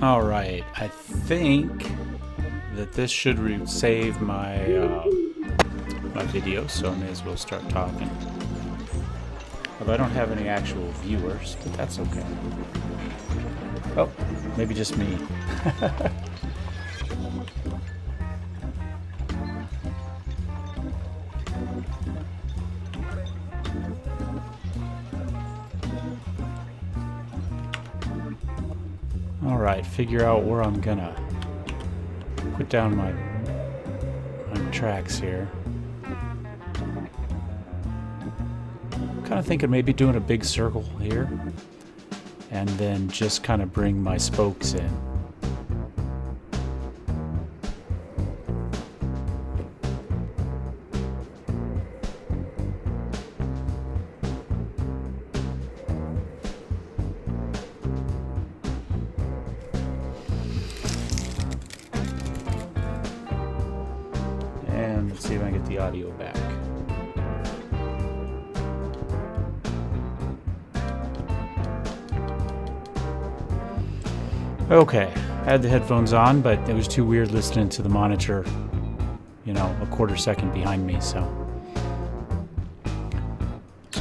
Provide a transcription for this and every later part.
Alright, I think that this should save my my video, so I may as well start talking. Although I don't have any actual viewers, but that's okay. Oh, maybe just me. Alright, figure out where I'm gonna put down my tracks here. Kind of thinking maybe doing a big circle here and then just kind of bring my spokes in. And let's see if I can get the audio back. Okay, I had the headphones on, but it was too weird listening to the monitor, you know, a quarter second behind me, so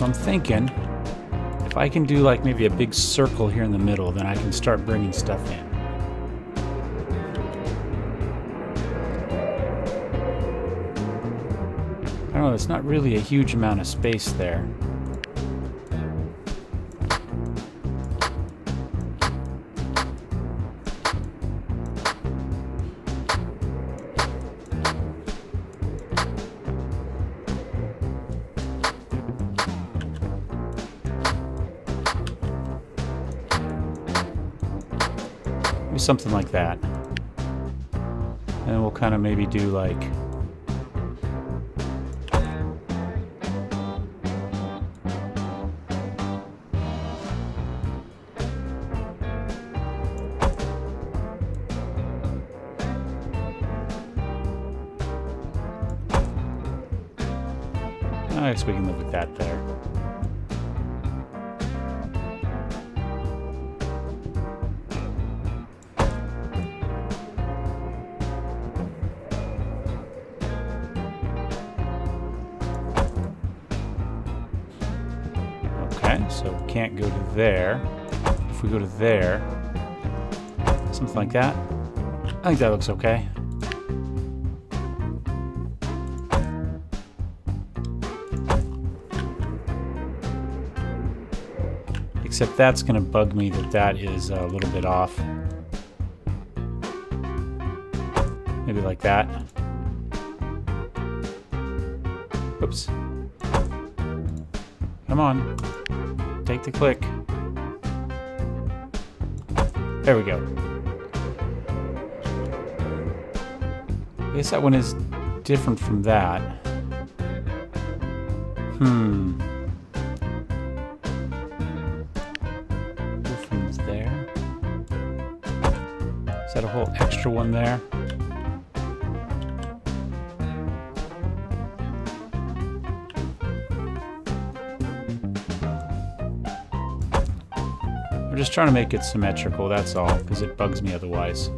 I'm thinking if I can do like maybe a big circle here in the middle, then I can start bringing stuff in. I don't know, it's not really a huge amount of space there. Something like that. And then we'll kind of maybe do like I guess we can live with that there. So we can't go to there. If we go to there, something like that, I think that looks okay. Except that's going to bug me that that is a little bit off. Maybe like that. Oops. Come on. Take the click. There we go. I guess that one is different from that. Go from there. Is that a whole extra one there? I'm just trying to make it symmetrical, that's all, because it bugs me otherwise.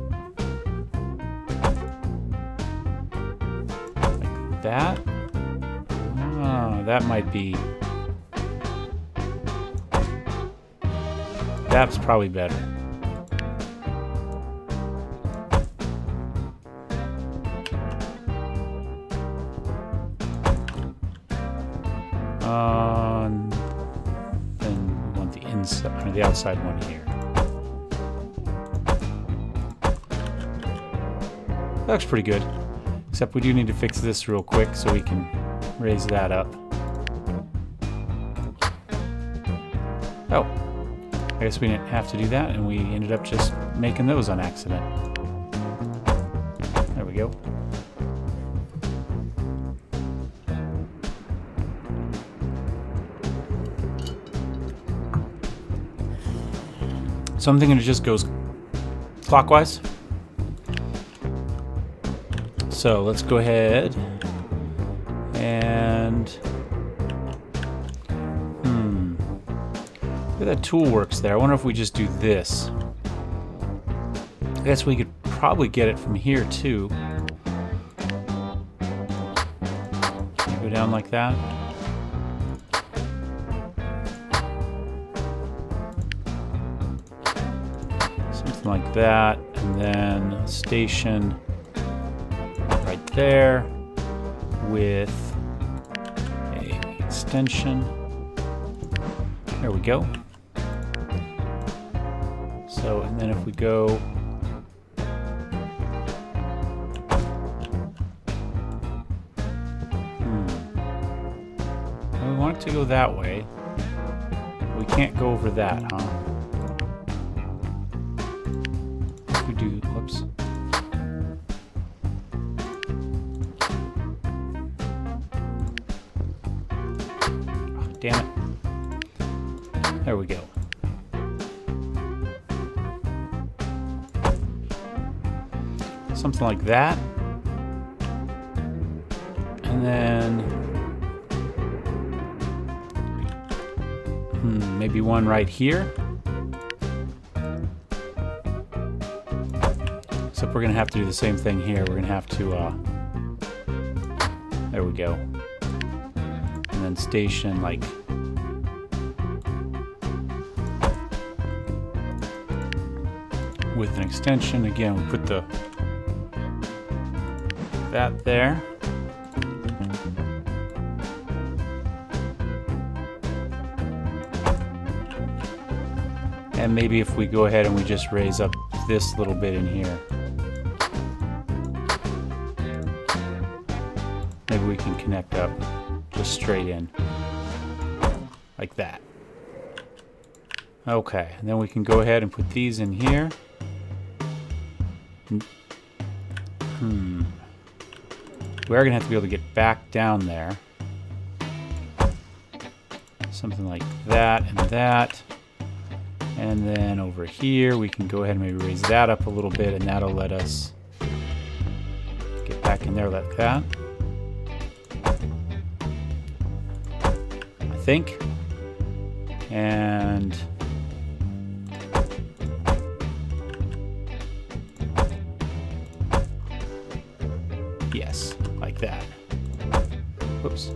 Like that? Oh, that might be... That's probably better. The outside one here. That looks pretty good. Except we do need to fix this real quick so we can raise that up. Oh. I guess we didn't have to do that and we ended up just making those on accident. There we go. So I'm thinking it just goes clockwise. So let's go ahead and that tool works there. I wonder if we just do this. I guess we could probably get it from here too. Go down like that. Something like that, and then a station right there with a extension. There we go. So, and then if we go we want it to go that way. We can't go over that, huh? If we do, whoops. Oh, damn it. There we go. Something like that. And then maybe one right here. Except we're gonna have to do the same thing here. We're gonna have to there we go. And then station like with an extension. Again, we put that there. And maybe if we go ahead and we just raise up this little bit in here. Maybe we can connect up just straight in. Like that. Okay, and then we can go ahead and put these in here. We're gonna have to be able to get back down there. Something like that and that. And then over here, we can go ahead and maybe raise that up a little bit, and that'll let us get back in there like that. I think. And yes, like that. Whoops.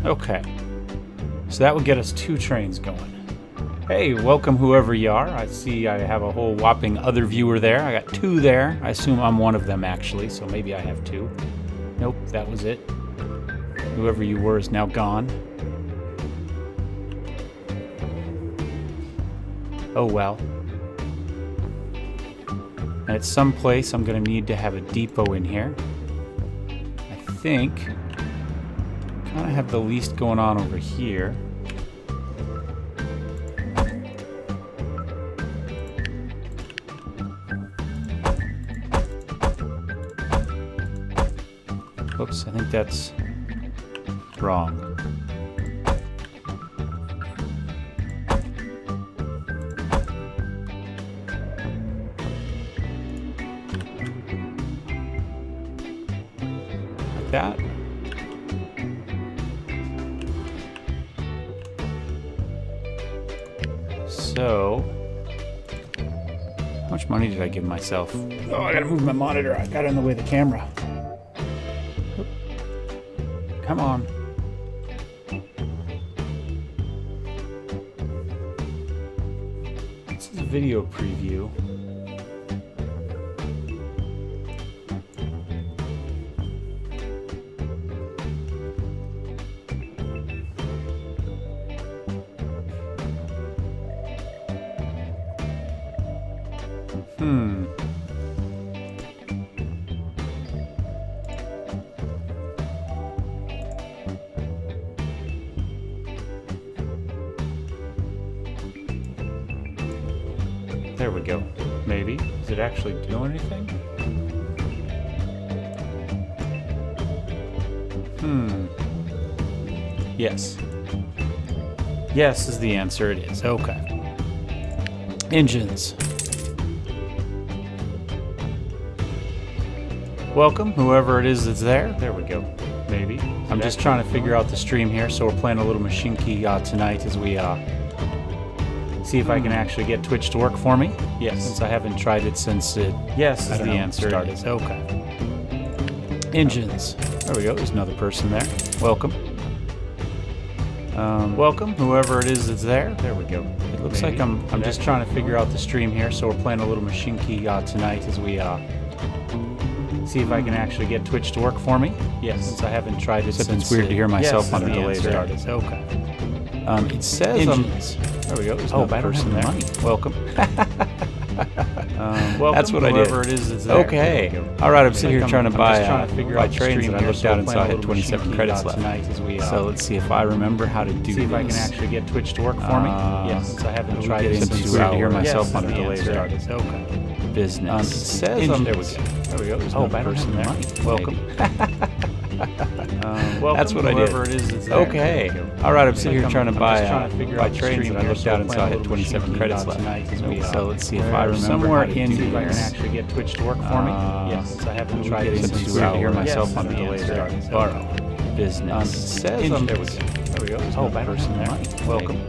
Okay. So that would get us 2 trains going. Hey, welcome whoever you are. I see I have a whole whopping other viewer there. I got 2 there. I assume I'm one of them actually, so maybe I have 2. Nope, that was it. Whoever you were is now gone. Oh well. And at some place I'm going to need to have a depot in here. I think kind of have the least going on over here. Whoops, I think that's wrong. Like that. So, how much money did I give myself? Oh, I gotta move my monitor. I got in the way of the camera. Come on. This is a video preview. There we go. Maybe. Does it actually do anything? Yes. Yes is the answer. It is. Okay. Engines. Welcome, whoever it is that's there. There we go. Maybe. I'm just trying to figure out the stream here, so we're playing a little Mashinky tonight as we See if I can actually get Twitch to work for me. Yes, since I haven't tried it since it. Yes, is the answer. Started. Okay. Engines. There we go. There's another person there. Welcome. Welcome, whoever it is that's there. There we go. It looks like I'm just trying to figure out the stream here, so we're playing a little Mashinky tonight as we see if I can actually get Twitch to work for me. Yes, since I haven't tried it since it's weird to hear myself on the delay started. Okay. It says engines. There we go. There's another person there. Welcome. Welcome. That's what I did. It is that's there. Okay. All right. I'm sitting here trying to buy trains, and I looked out and saw I had 27 credits left. So let's see if I remember how to do this. See if I can actually get Twitch to work for me. Yes, since I haven't tried it since it's weird to hear myself on the delay started. Okay. Business. It says there we go. There we go. There's another person there. Welcome. That's what I did. It is that's there. Okay. All right. I'm sitting here trying to buy trains, and I looked out and saw I had 27 credits left. So let's see if I remember somewhere how to do this. I can actually get Twitch to work for me. Yes, since I haven't tried it since it's weird to hear myself on the delay started. Borrow. Business. It says there we go. There we go. There's another person there. Welcome.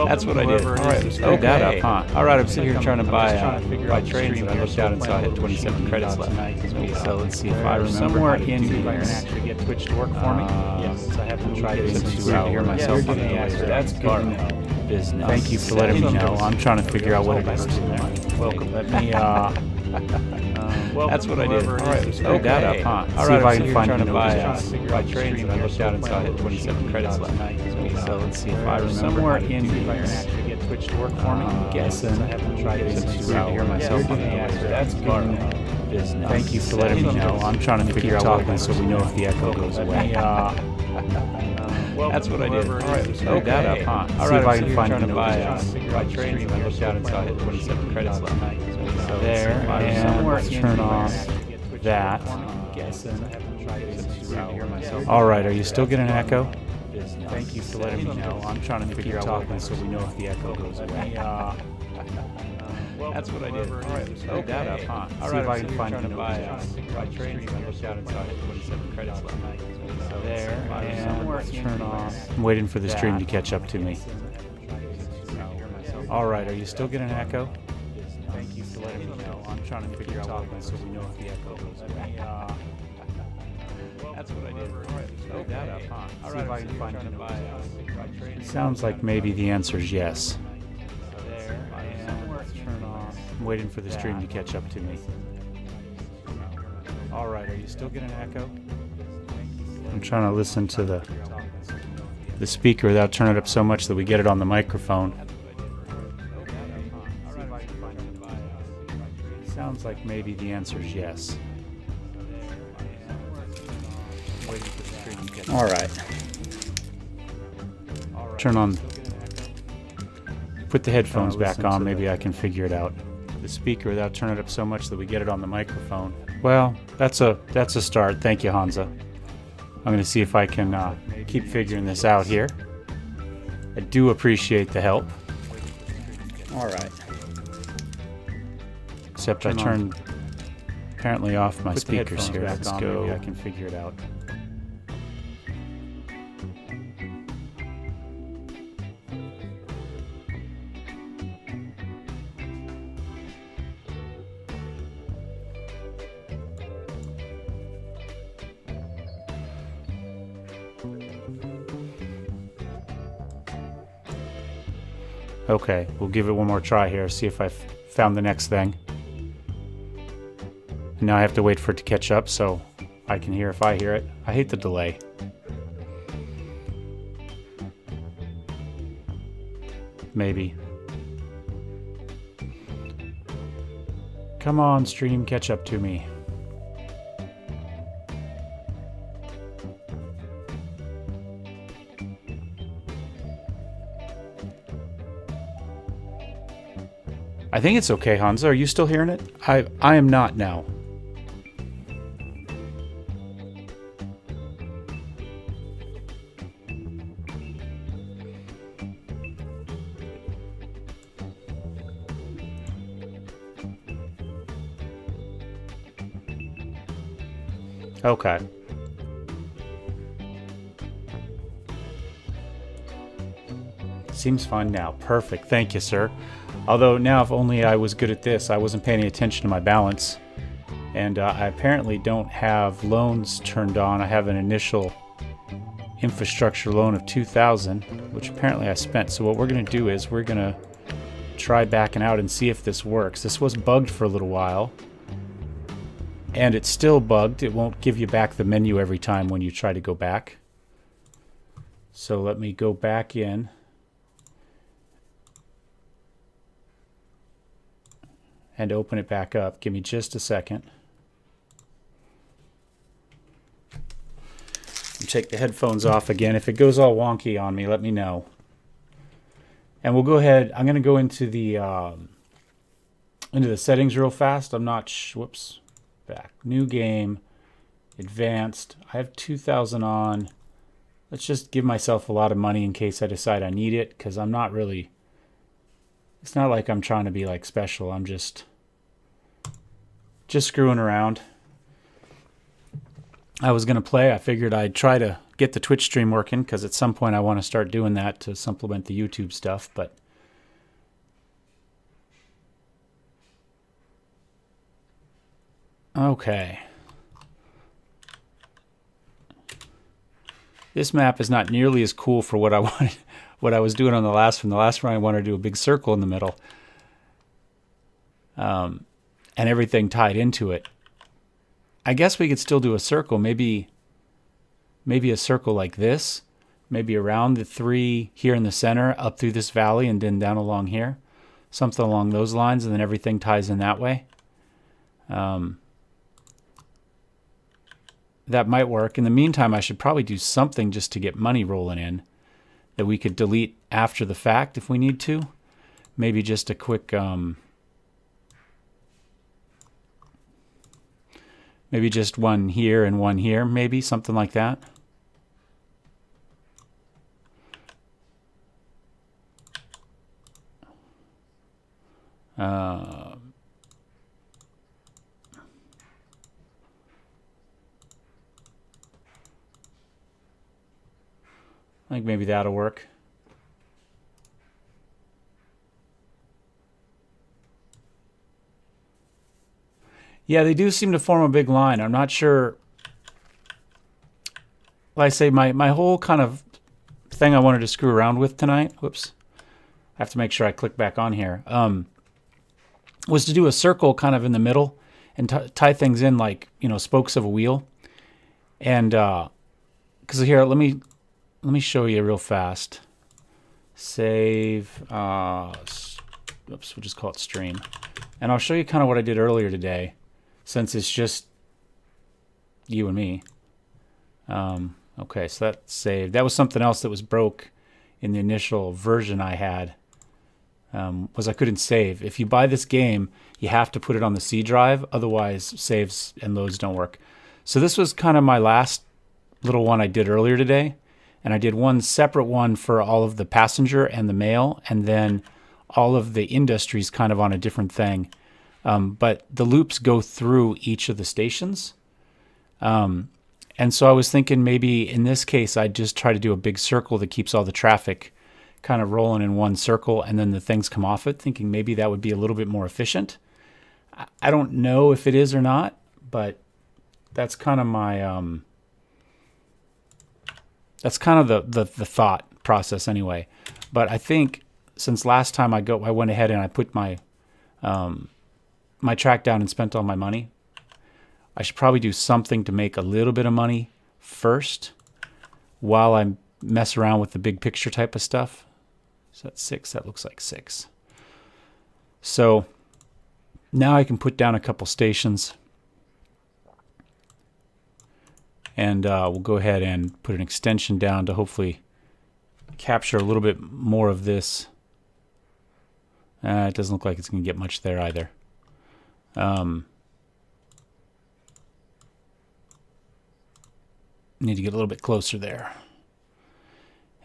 That's what I did. All right, we screwed that up, huh? All right, I'm sitting here trying to buy trains, and I looked out and saw I had 27 credits left. So let's see if I remember somewhere in here. I can actually get Twitch to work for me. Yes, since I haven't tried it since it's weird to hear myself on the delay. That's good. Business. Thank you for letting me know. I'm trying to figure out what it is. Welcome. Let me. That's what I did. All right, we screwed that up, huh? All right, see if I can find to buy trains, and I looked out and saw I had 27 credits left. So let's see if I remember somewhere in here. I can actually get Twitch to work for me. I'm guessing. I haven't tried it since it's weird to hear myself on the delay. That's good. Business. Thank you for letting me know. I'm trying to figure out what it is so we know if the echo goes away. That's what I did. All right, we screwed that up, huh? All right, see if I can find to buy trains, and I looked out and saw I had 27 credits left. So there, and let's turn off that. All right, are you still getting an echo? Thank you for letting me know. I'm trying to figure out what it is so we know if the echo goes away. That's what I did. All right, we screwed that up, huh? All right, see if I can find to buy trains, and I looked out and saw I had 27 credits left. There, and let's turn off. I'm waiting for the stream to catch up to me. All right, are you still getting an echo? Thank you for letting me know. I'm trying to figure out what it is so we know if the echo goes away. That's what I did. All right, screwed that up, huh? All right, if I can find to buy trains. Sounds like maybe the answer is yes. There, and let's turn off. I'm waiting for the stream to catch up to me. All right, are you still getting an echo? I'm trying to listen to the speaker without turning it up so much that we get it on the microphone. Sounds like maybe the answer is yes. All right. Turn on. Put the headphones back on. Maybe I can figure it out. The speaker without turning it up so much that we get it on the microphone. Well, that's a start. Thank you, Hansa. I'm going to see if I can keep figuring this out here. I do appreciate the help. All right. Except I turned apparently off my speakers here. Let's go. Maybe I can figure it out. Okay, we'll give it one more try here, see if I've found the next thing. And now I have to wait for it to catch up so I can hear if I hear it. I hate the delay. Maybe. Come on, stream, catch up to me. I think it's okay, Hansa. Are you still hearing it? I am not now. Okay. seems fine now. Perfect. Thank you, sir. Although now, if only I was good at this, I wasn't paying any attention to my balance. And I apparently don't have loans turned on. I have an initial infrastructure loan of 2,000, which apparently I spent. So what we're going to do is we're going to try backing out and see if this works. This was bugged for a little while. And it's still bugged. It won't give you back the menu every time when you try to go back. So let me go back in. And open it back up. Give me just a second. Take the headphones off again. If it goes all wonky on me, let me know. And we'll go ahead. I'm going to go into the settings real fast. I'm not. Whoops. Back. New game. Advanced. I have 2,000 on. Let's just give myself a lot of money in case I decide I need it, because I'm not really. It's not like I'm trying to be like special. I'm just screwing around. I was going to play. I figured I'd try to get the Twitch stream working, because at some point I want to start doing that to supplement the YouTube stuff. But okay. This map is not nearly as cool for what I wanted, what I was doing on the last one. The last one I wanted to do a big circle in the middle. And everything tied into it. I guess we could still do a circle, maybe a circle like this, maybe around the 3 here in the center, up through this valley, and then down along here, something along those lines, and then everything ties in that way. That might work. In the meantime, I should probably do something just to get money rolling in that we could delete after the fact if we need to. Maybe just a quick... maybe just one here and one here, maybe, something like that. I think maybe that'll work. Yeah, they do seem to form a big line. I'm not sure. Like I say, my whole kind of thing I wanted to screw around with tonight, whoops, I have to make sure I click back on here, was to do a circle kind of in the middle and tie things in like, you know, spokes of a wheel. And because here, let me show you real fast. Save, oops, we'll just call it stream. And I'll show you kind of what I did earlier today, since it's just you and me. Okay, so that's saved. That was something else that was broke in the initial version I had, was I couldn't save. If you buy this game, you have to put it on the C drive, otherwise saves and loads don't work. So this was kind of my last little one I did earlier today, and I did one separate one for all of the passenger and the mail, and then all of the industries kind of on a different thing. But the loops go through each of the stations. And so I was thinking maybe in this case, I'd just try to do a big circle that keeps all the traffic kind of rolling in one circle, and then the things come off it, thinking maybe that would be a little bit more efficient. I don't know if it is or not, but that's kind of my, that's kind of the thought process anyway. But I think since last time I went ahead and I put my, my track down and spent all my money, I should probably do something to make a little bit of money first while I mess around with the big picture type of stuff. So that's 6. That looks like 6. So now I can put down a couple stations, and we'll go ahead and put an extension down to hopefully capture a little bit more of this. It doesn't look like it's going to get much there either. Need to get a little bit closer there.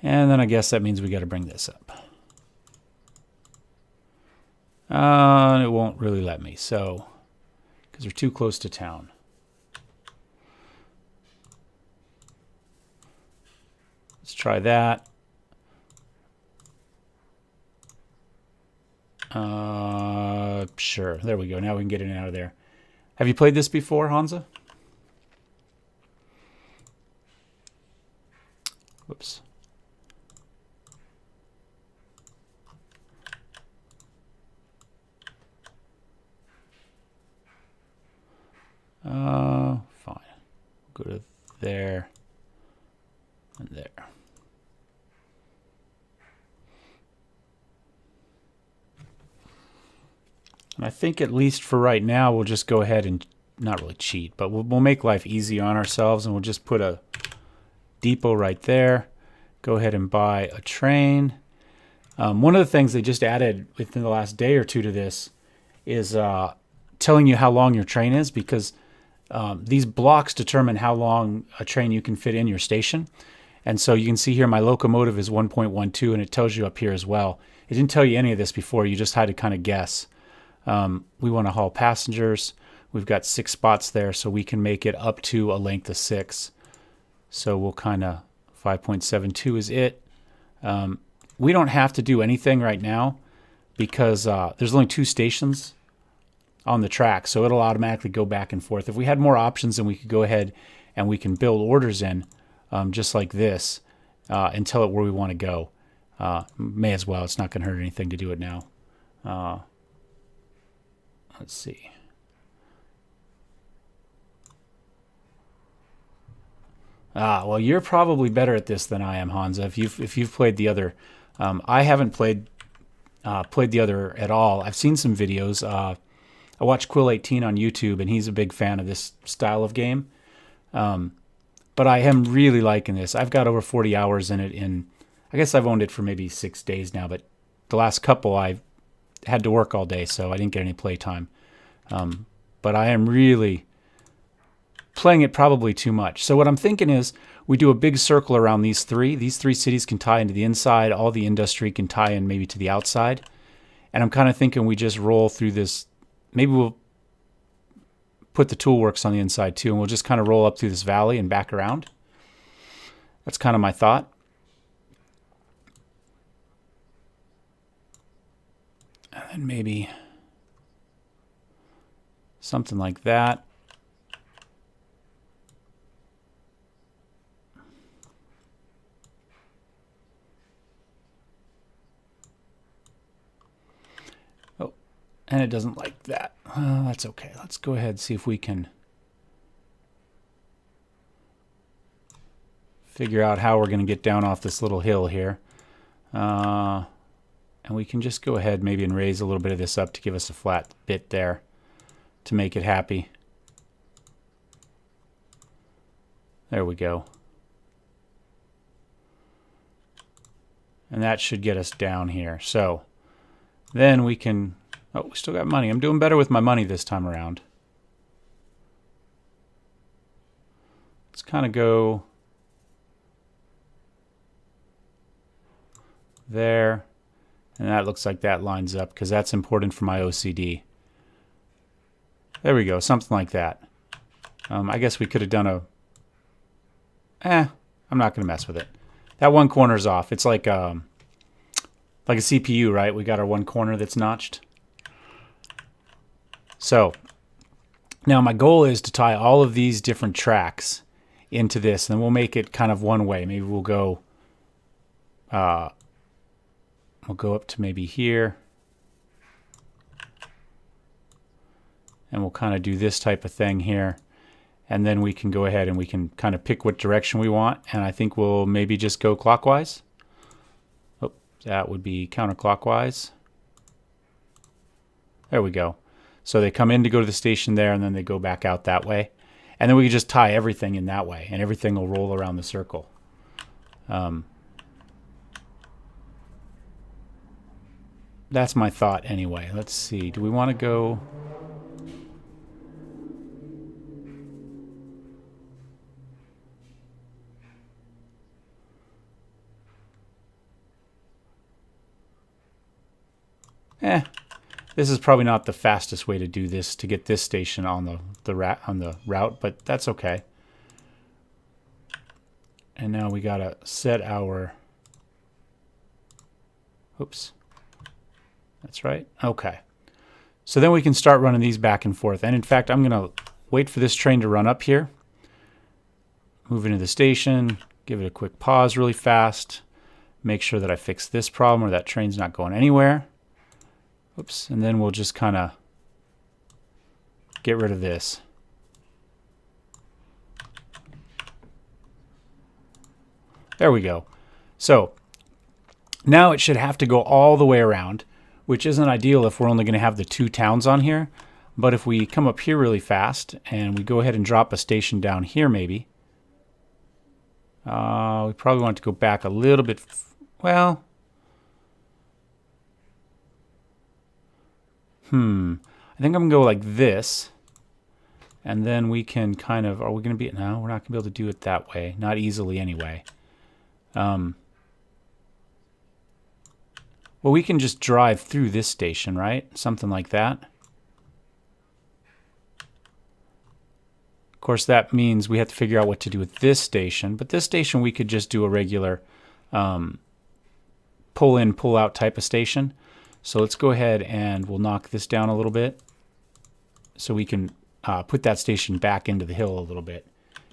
And then I guess that means we got to bring this up. It won't really let me, so, because we're too close to town. Let's try that. Sure. There we go. Now we can get in and out of there. Have you played this before, Hansa? Whoops. Fine. Go to there and there. And I think at least for right now, we'll just go ahead and not really cheat, but we'll make life easy on ourselves, and we'll just put a depot right there. Go ahead and buy a train. One of the things they just added within the last day or two to this is telling you how long your train is, because these blocks determine how long a train you can fit in your station. And so you can see here my locomotive is 1.12, and it tells you up here as well. It didn't tell you any of this before. You just had to kind of guess. We want to haul passengers. We've got 6 spots there, so we can make it up to a length of 6. So we'll kind of 5.72 is it. We don't have to do anything right now because there's only 2 stations on the track, so it'll automatically go back and forth. If we had more options, then we could go ahead and we can build orders in just like this and tell it where we want to go. May as well. It's not going to hurt anything to do it now. Let's see. Well, you're probably better at this than I am, Hansa. If you've played the other, I haven't played the other at all. I've seen some videos. I watched Quill18 on YouTube, and he's a big fan of this style of game. But I am really liking this. I've got over 40 hours in it. I guess I've owned it for maybe 6 days now, but the last couple I had to work all day, so I didn't get any play time. But I am really playing it probably too much. So what I'm thinking is we do a big circle around these 3. These 3 cities can tie into the inside. All the industry can tie in maybe to the outside. And I'm kind of thinking we just roll through this. Maybe we'll put the tool works on the inside too, and we'll just kind of roll up through this valley and back around. That's kind of my thought. And then maybe something like that. Oh, and it doesn't like that. That's okay. Let's go ahead and see if we can figure out how we're going to get down off this little hill here. And we can just go ahead maybe and raise a little bit of this up to give us a flat bit there to make it happy. There we go. And that should get us down here. So then we can... Oh, we still got money. I'm doing better with my money this time around. Let's kind of go there. And that looks like that lines up because that's important for my OCD. There we go, something like that. I guess we could have done a... I'm not going to mess with it. That one corner's off. It's like a CPU, right? We got our one corner that's notched. So now my goal is to tie all of these different tracks into this, and then we'll make it kind of one way. Maybe we'll go up to maybe here, and we'll kind of do this type of thing here, and then we can go ahead and we can kind of pick what direction we want, and I think we'll maybe just go clockwise. Oh, that would be counterclockwise. There we go. So they come in to go to the station there, and then they go back out that way. And then we can just tie everything in that way, and everything will roll around the circle. That's my thought anyway. Let's see. Do we want to go... This is probably not the fastest way to do this, to get this station on the route, but that's okay. And now we gotta set our... Oops. That's right. Okay. So then we can start running these back and forth. And in fact, I'm going to wait for this train to run up here. Move into the station. Give it a quick pause really fast. Make sure that I fix this problem or that train's not going anywhere. Oops. And then we'll just kind of get rid of this. There we go. So now it should have to go all the way around, which isn't ideal if we're only going to have the 2 towns on here. But if we come up here really fast and we go ahead and drop a station down here maybe, we probably want to go back a little bit. Well, I think I'm going to go like this. And then we can kind of, are we going to be, no, we're not going to be able to do it that way. Not easily anyway. Well, we can just drive through this station, right? Something like that. Of course, that means we have to figure out what to do with this station. But this station, we could just do a regular pull in, pull out type of station. So let's go ahead and we'll knock this down a little bit so we can put that station back into the hill a little bit.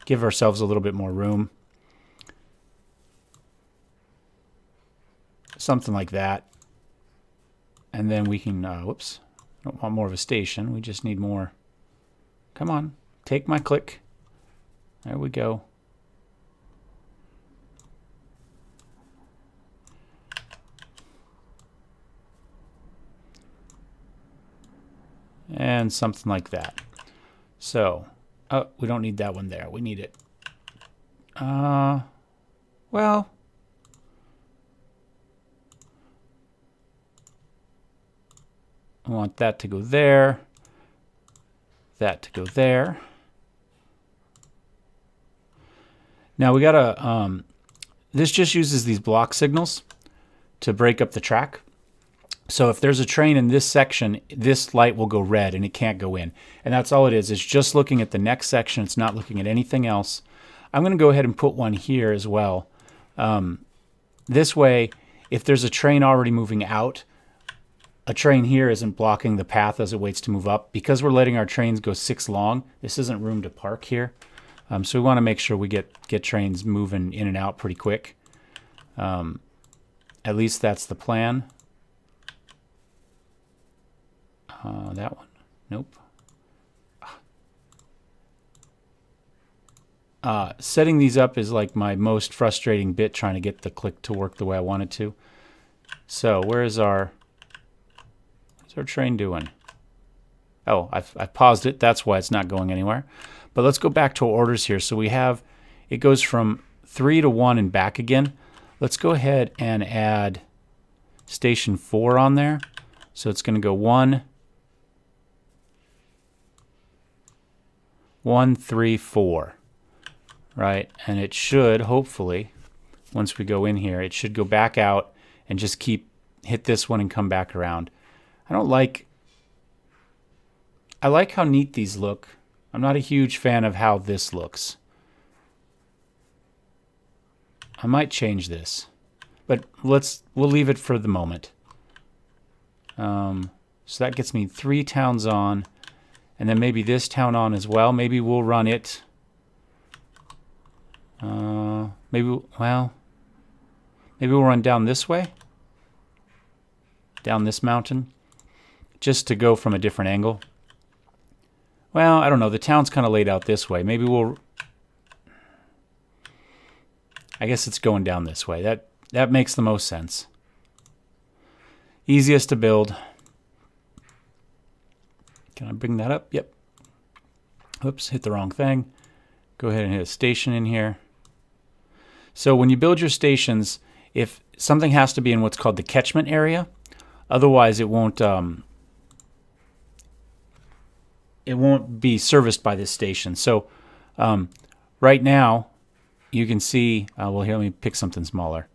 Give ourselves a little bit more room. Something like that. And then we can, whoops, don't want more of a station. We just need more. Come on, take my click. There we go. And something like that. So, oh, we don't need that one there. We need it. Well, I want that to go there, that to go there. Now we gotta, this just uses these block signals to break up the track. So if there's a train in this section, this light will go red and it can't go in. And that's all it is. It's just looking at the next section. It's not looking at anything else. I'm going to go ahead and put one here as well. This way, if there's a train already moving out, a train here isn't blocking the path as it waits to move up. Because we're letting our trains go 6 long, this isn't room to park here. So we want to make sure we get trains moving in and out pretty quick. At least that's the plan. That one. Nope. Setting these up is like my most frustrating bit, trying to get the click to work the way I want it to. So where's our train doing? Oh, I've paused it. That's why it's not going anywhere. But let's go back to our orders here. So we have, it goes from 3 to 1 and back again. Let's go ahead and add station 4 on there. So it's going to go 1, 1, 3, 4. Right? And it should, hopefully, once we go in here, it should go back out and just hit this one and come back around. I like how neat these look. I'm not a huge fan of how this looks. I might change this, but we'll leave it for the moment. So that gets me 3 towns on, and then maybe this town on as well. Maybe we'll run it. Maybe we'll run down this way, down this mountain, just to go from a different angle. Well, I don't know. The town's kind of laid out this way. Maybe I guess it's going down this way. That makes the most sense. Easiest to build. Can I bring that up? Yep. Oops, hit the wrong thing. Go ahead and hit a station in here. So when you build your stations, if something has to be in what's called the catchment area, otherwise it won't be serviced by this station. So right now you can see, well, here, let me pick something smaller.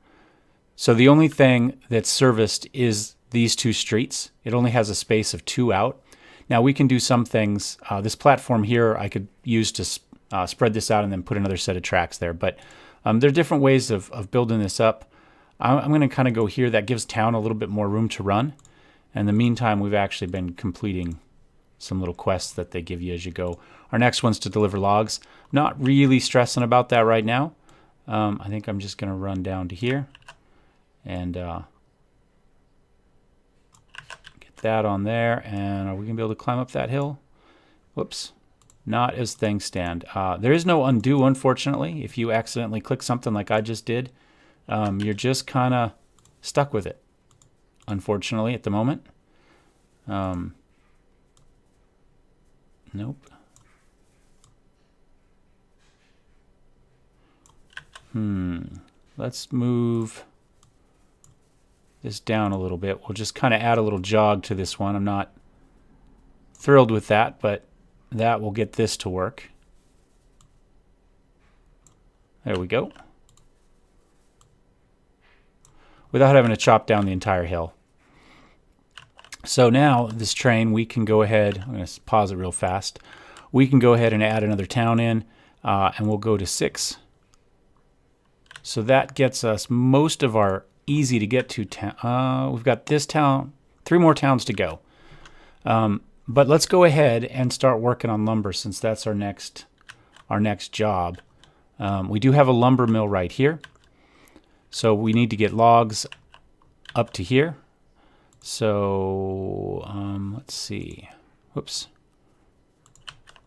So the only thing that's serviced is these 2 streets. It only has a space of 2 out. Now we can do some things. This platform here I could use to spread this out and then put another set of tracks there. But there are different ways of building this up. I'm going to kind of go here. That gives town a little bit more room to run. And in the meantime, we've actually been completing some little quests that they give you as you go. Our next one's to deliver logs. Not really stressing about that right now. I think I'm just going to run down to here and get that on there. And are we going to be able to climb up that hill? Whoops. Not as things stand. There is no undo, unfortunately. If you accidentally click something like I just did, you're just kind of stuck with it, unfortunately, at the moment. Nope. Let's move this down a little bit. We'll just kind of add a little jog to this one. I'm not thrilled with that, but that will get this to work. There we go. Without having to chop down the entire hill. So now this train, we can go ahead, I'm going to pause it real fast. We can go ahead and add another town in, and we'll go to 6. So that gets us most of our easy to get to town. We've got this town, 3 more towns to go. But let's go ahead and start working on lumber since that's our next job. We do have a lumber mill right here. So we need to get logs up to here. So let's see. Whoops.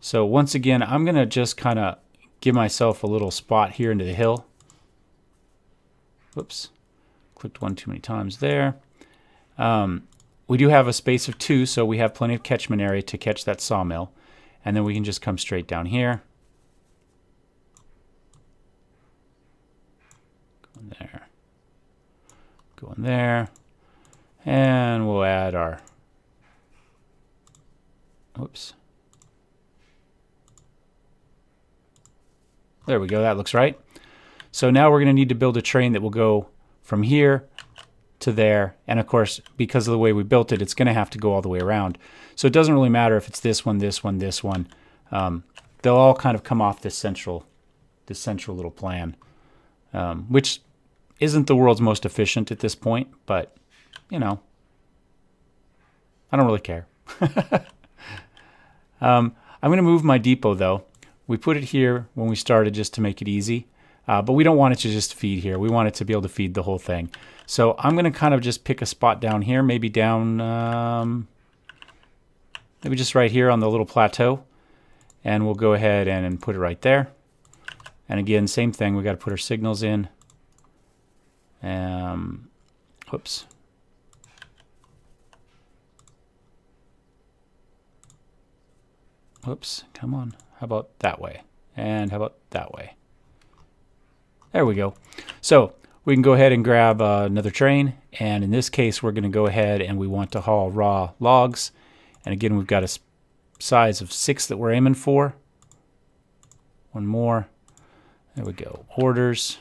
So once again, I'm going to just kind of give myself a little spot here into the hill. Whoops. Clicked one too many times there. We do have a space of 2, so we have plenty of catchment area to catch that sawmill. And then we can just come straight down here. Go in there. Go in there. And we'll add our... Whoops. There we go. That looks right. So now we're going to need to build a train that will go from here to there. And of course, because of the way we built it, it's going to have to go all the way around. So it doesn't really matter if it's this one, this one, this one. They'll all kind of come off this central little plan, which isn't the world's most efficient at this point, but, you know, I don't really care. I'm going to move my depot, though. We put it here when we started just to make it easy. But we don't want it to just feed here. We want it to be able to feed the whole thing. So I'm going to kind of just pick a spot down here, maybe down, maybe just right here on the little plateau. And we'll go ahead and put it right there. And again, same thing. We got to put our signals in. Whoops. Whoops. Come on. How about that way? And how about that way? There we go. So we can go ahead and grab another train. And in this case, we're going to go ahead and we want to haul raw logs. And again, we've got a size of 6 that we're aiming for. One more. There we go. Orders.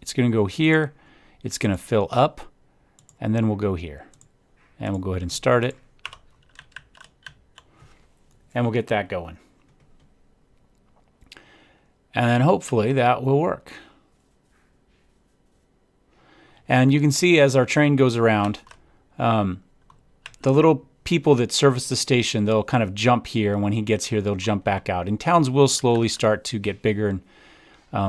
It's going to go here. It's going to fill up. And then we'll go here. And we'll go ahead and start it. And we'll get that going. And then hopefully that will work. And you can see as our train goes around, the little people that service the station, they'll kind of jump here. And when he gets here, they'll jump back out. And towns will slowly start to get bigger and,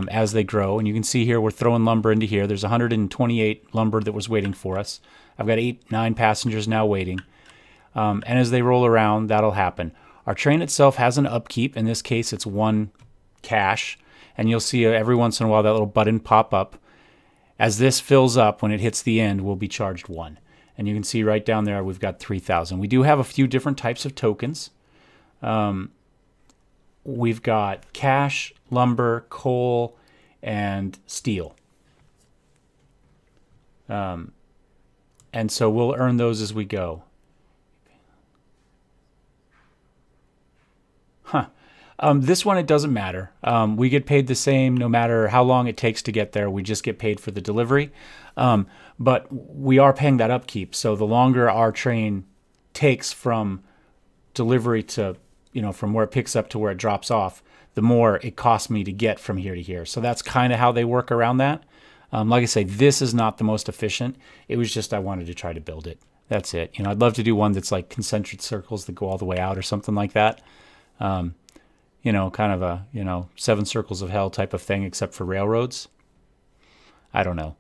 as they grow. And you can see here, we're throwing lumber into here. There's 128 lumber that was waiting for us. I've got 9 passengers now waiting. And as they roll around, that'll happen. Our train itself has an upkeep. In this case, it's 1 cash, and you'll see every once in a while that little button pop up. As this fills up, when it hits the end, we'll be charged 1. And you can see right down there we've got 3,000. We do have a few different types of tokens. We've got cash, lumber, coal, and steel. And so we'll earn those as we go. This one, it doesn't matter. We get paid the same no matter how long it takes to get there. We just get paid for the delivery. But we are paying that upkeep. So the longer our train takes from delivery to, from where it picks up to where it drops off, the more it costs me to get from here to here. So that's kind of how they work around that. Like I say, this is not the most efficient. It was just I wanted to try to build it. That's it. You know, I'd love to do one that's like concentric circles that go all the way out or something like that. You know, kind of a, you know, 7 circles of hell type of thing, except for railroads. I don't know.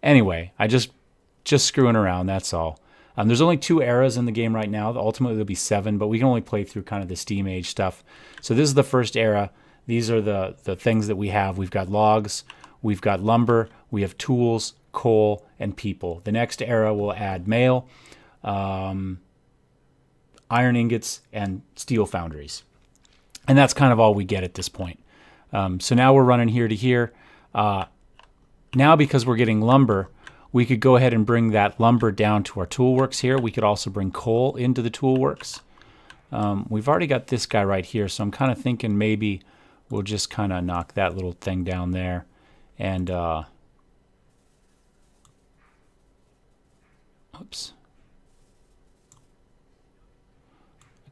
Anyway, I just screwing around, that's all. There's only 2 eras in the game right now. Ultimately, there'll be 7, but we can only play through kind of the Steam Age stuff. So this is the first era. These are the things that we have. We've got logs, we've got lumber, we have tools, coal, and people. The next era will add mail, iron ingots, and steel foundries. And that's kind of all we get at this point. So now we're running here to here. Now because we're getting lumber, we could go ahead and bring that lumber down to our toolworks here. We could also bring coal into the toolworks. We've already got this guy right here, so I'm kind of thinking maybe we'll just kind of knock that little thing down there. And, oops.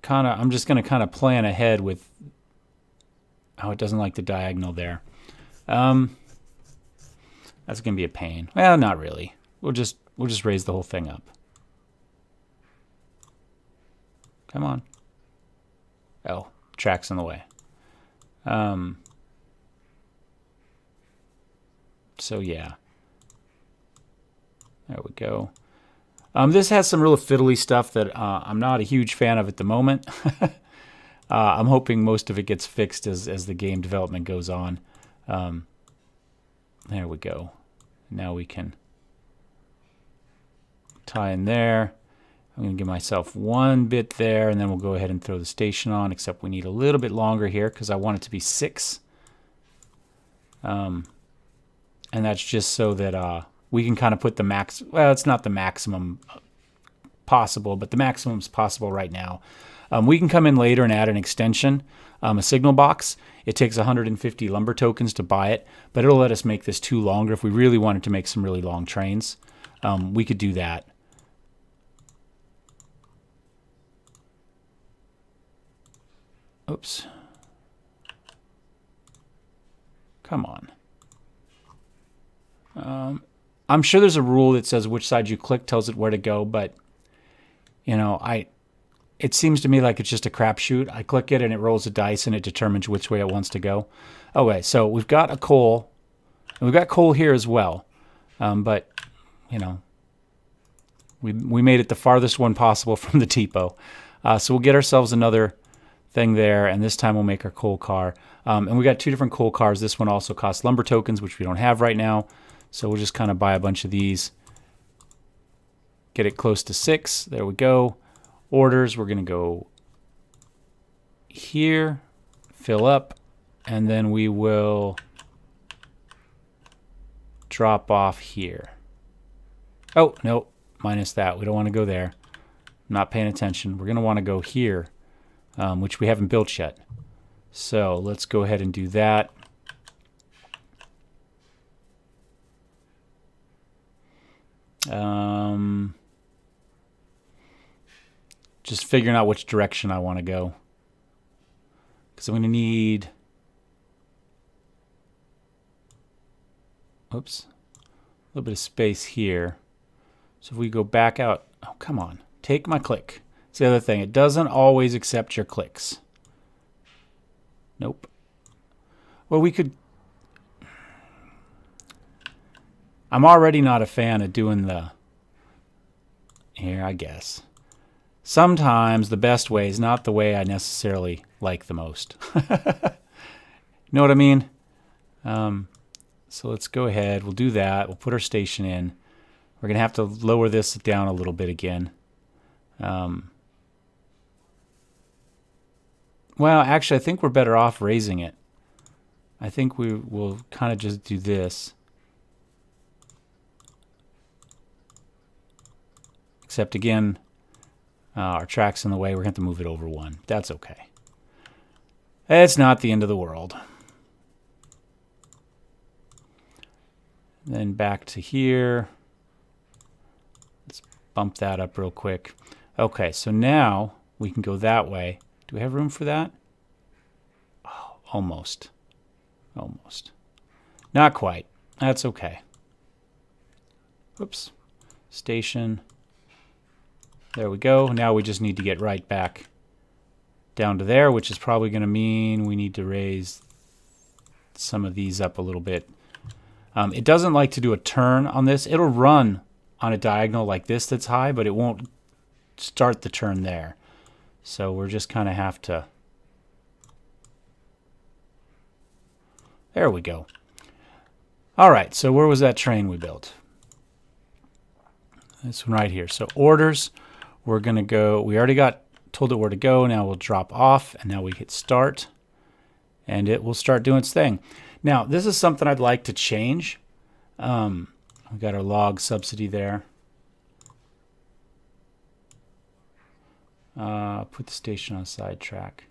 I'm just going to kind of plan ahead with, oh, it doesn't like the diagonal there. That's going to be a pain. Well, not really. We'll just raise the whole thing up. Come on. Oh, track's in the way. So yeah. There we go. This has some real fiddly stuff that I'm not a huge fan of at the moment. I'm hoping most of it gets fixed as the game development goes on. There we go. Now we can tie in there. I'm going to give myself 1 bit there, and then we'll go ahead and throw the station on, except we need a little bit longer here because I want it to be 6. And that's just so that we can kind of put the max, well, it's not the maximum possible, but the maximum's possible right now. We can come in later and add an extension, a signal box. It takes 150 lumber tokens to buy it, but it'll let us make this 2 longer. If we really wanted to make some really long trains, we could do that. Oops. Come on. I'm sure there's a rule that says which side you click tells it where to go, but you know, it seems to me like it's just a crapshoot. I click it and it rolls a dice and it determines which way it wants to go. Okay, so we've got a coal, and we've got coal here as well, but you know, we made it the farthest one possible from the depot. So we'll get ourselves another thing there, and this time we'll make our coal car. And we got 2 different coal cars. This one also costs lumber tokens, which we don't have right now. So we'll just kind of buy a bunch of these. Get it close to 6. There we go. Orders, we're going to go here, fill up, and then we will drop off here. Oh, no, minus that. We don't want to go there. I'm not paying attention. We're going to want to go here, which we haven't built yet. So let's go ahead and do that. Just figuring out which direction I want to go, because I'm going to need, oops, a little bit of space here. So if we go back out, oh, come on, take my click. It's the other thing. It doesn't always accept your clicks. Nope. Well, we could, I'm already not a fan of doing the, here, I guess. Sometimes the best way is not the way I necessarily like the most. Know what I mean? So let's go ahead. We'll do that. We'll put our station in. We're going to have to lower this down a little bit again. Well, actually, I think we're better off raising it. I think we will kind of just do this. Except again, our track's in the way. We're going to have to move it over 1. That's okay. It's not the end of the world. Then back to here. Let's bump that up real quick. Okay, so now we can go that way. Do we have room for that? Oh, almost. Almost. Not quite. That's okay. Oops. Station. There we go. Now we just need to get right back down to there, which is probably going to mean we need to raise some of these up a little bit. It doesn't like to do a turn on this. It'll run on a diagonal like this that's high, but it won't start the turn there. So we're just kind of have to... There we go. All right, so where was that train we built? This one right here. So orders, we're going to go... We already got told it where to go. Now we'll drop off, and now we hit start, and it will start doing its thing. Now, this is something I'd like to change. We got our log subsidy there. Put the station on sidetrack.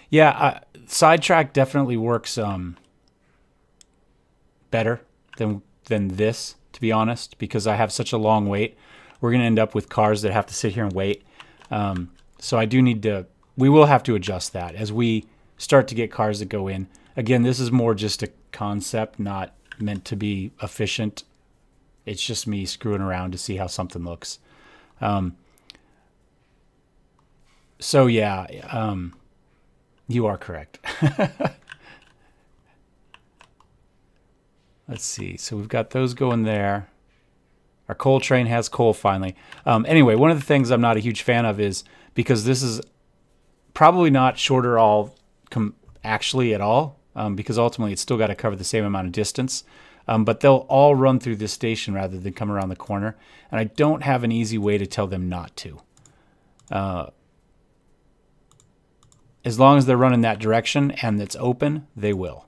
Yeah, sidetrack definitely works better than this, to be honest, because I have such a long wait. We're going to end up with cars that have to sit here and wait. So I do need to... We will have to adjust that as we start to get cars that go in. Again, this is more just a concept, not meant to be efficient. It's just me screwing around to see how something looks. So yeah, you are correct. Let's see. So we've got those going there. Our coal train has coal finally. Anyway, one of the things I'm not a huge fan of is because this is probably not shorter actually at all, because ultimately it's still got to cover the same amount of distance. But they'll all run through this station rather than come around the corner. And I don't have an easy way to tell them not to. As long as they're running that direction and it's open, they will.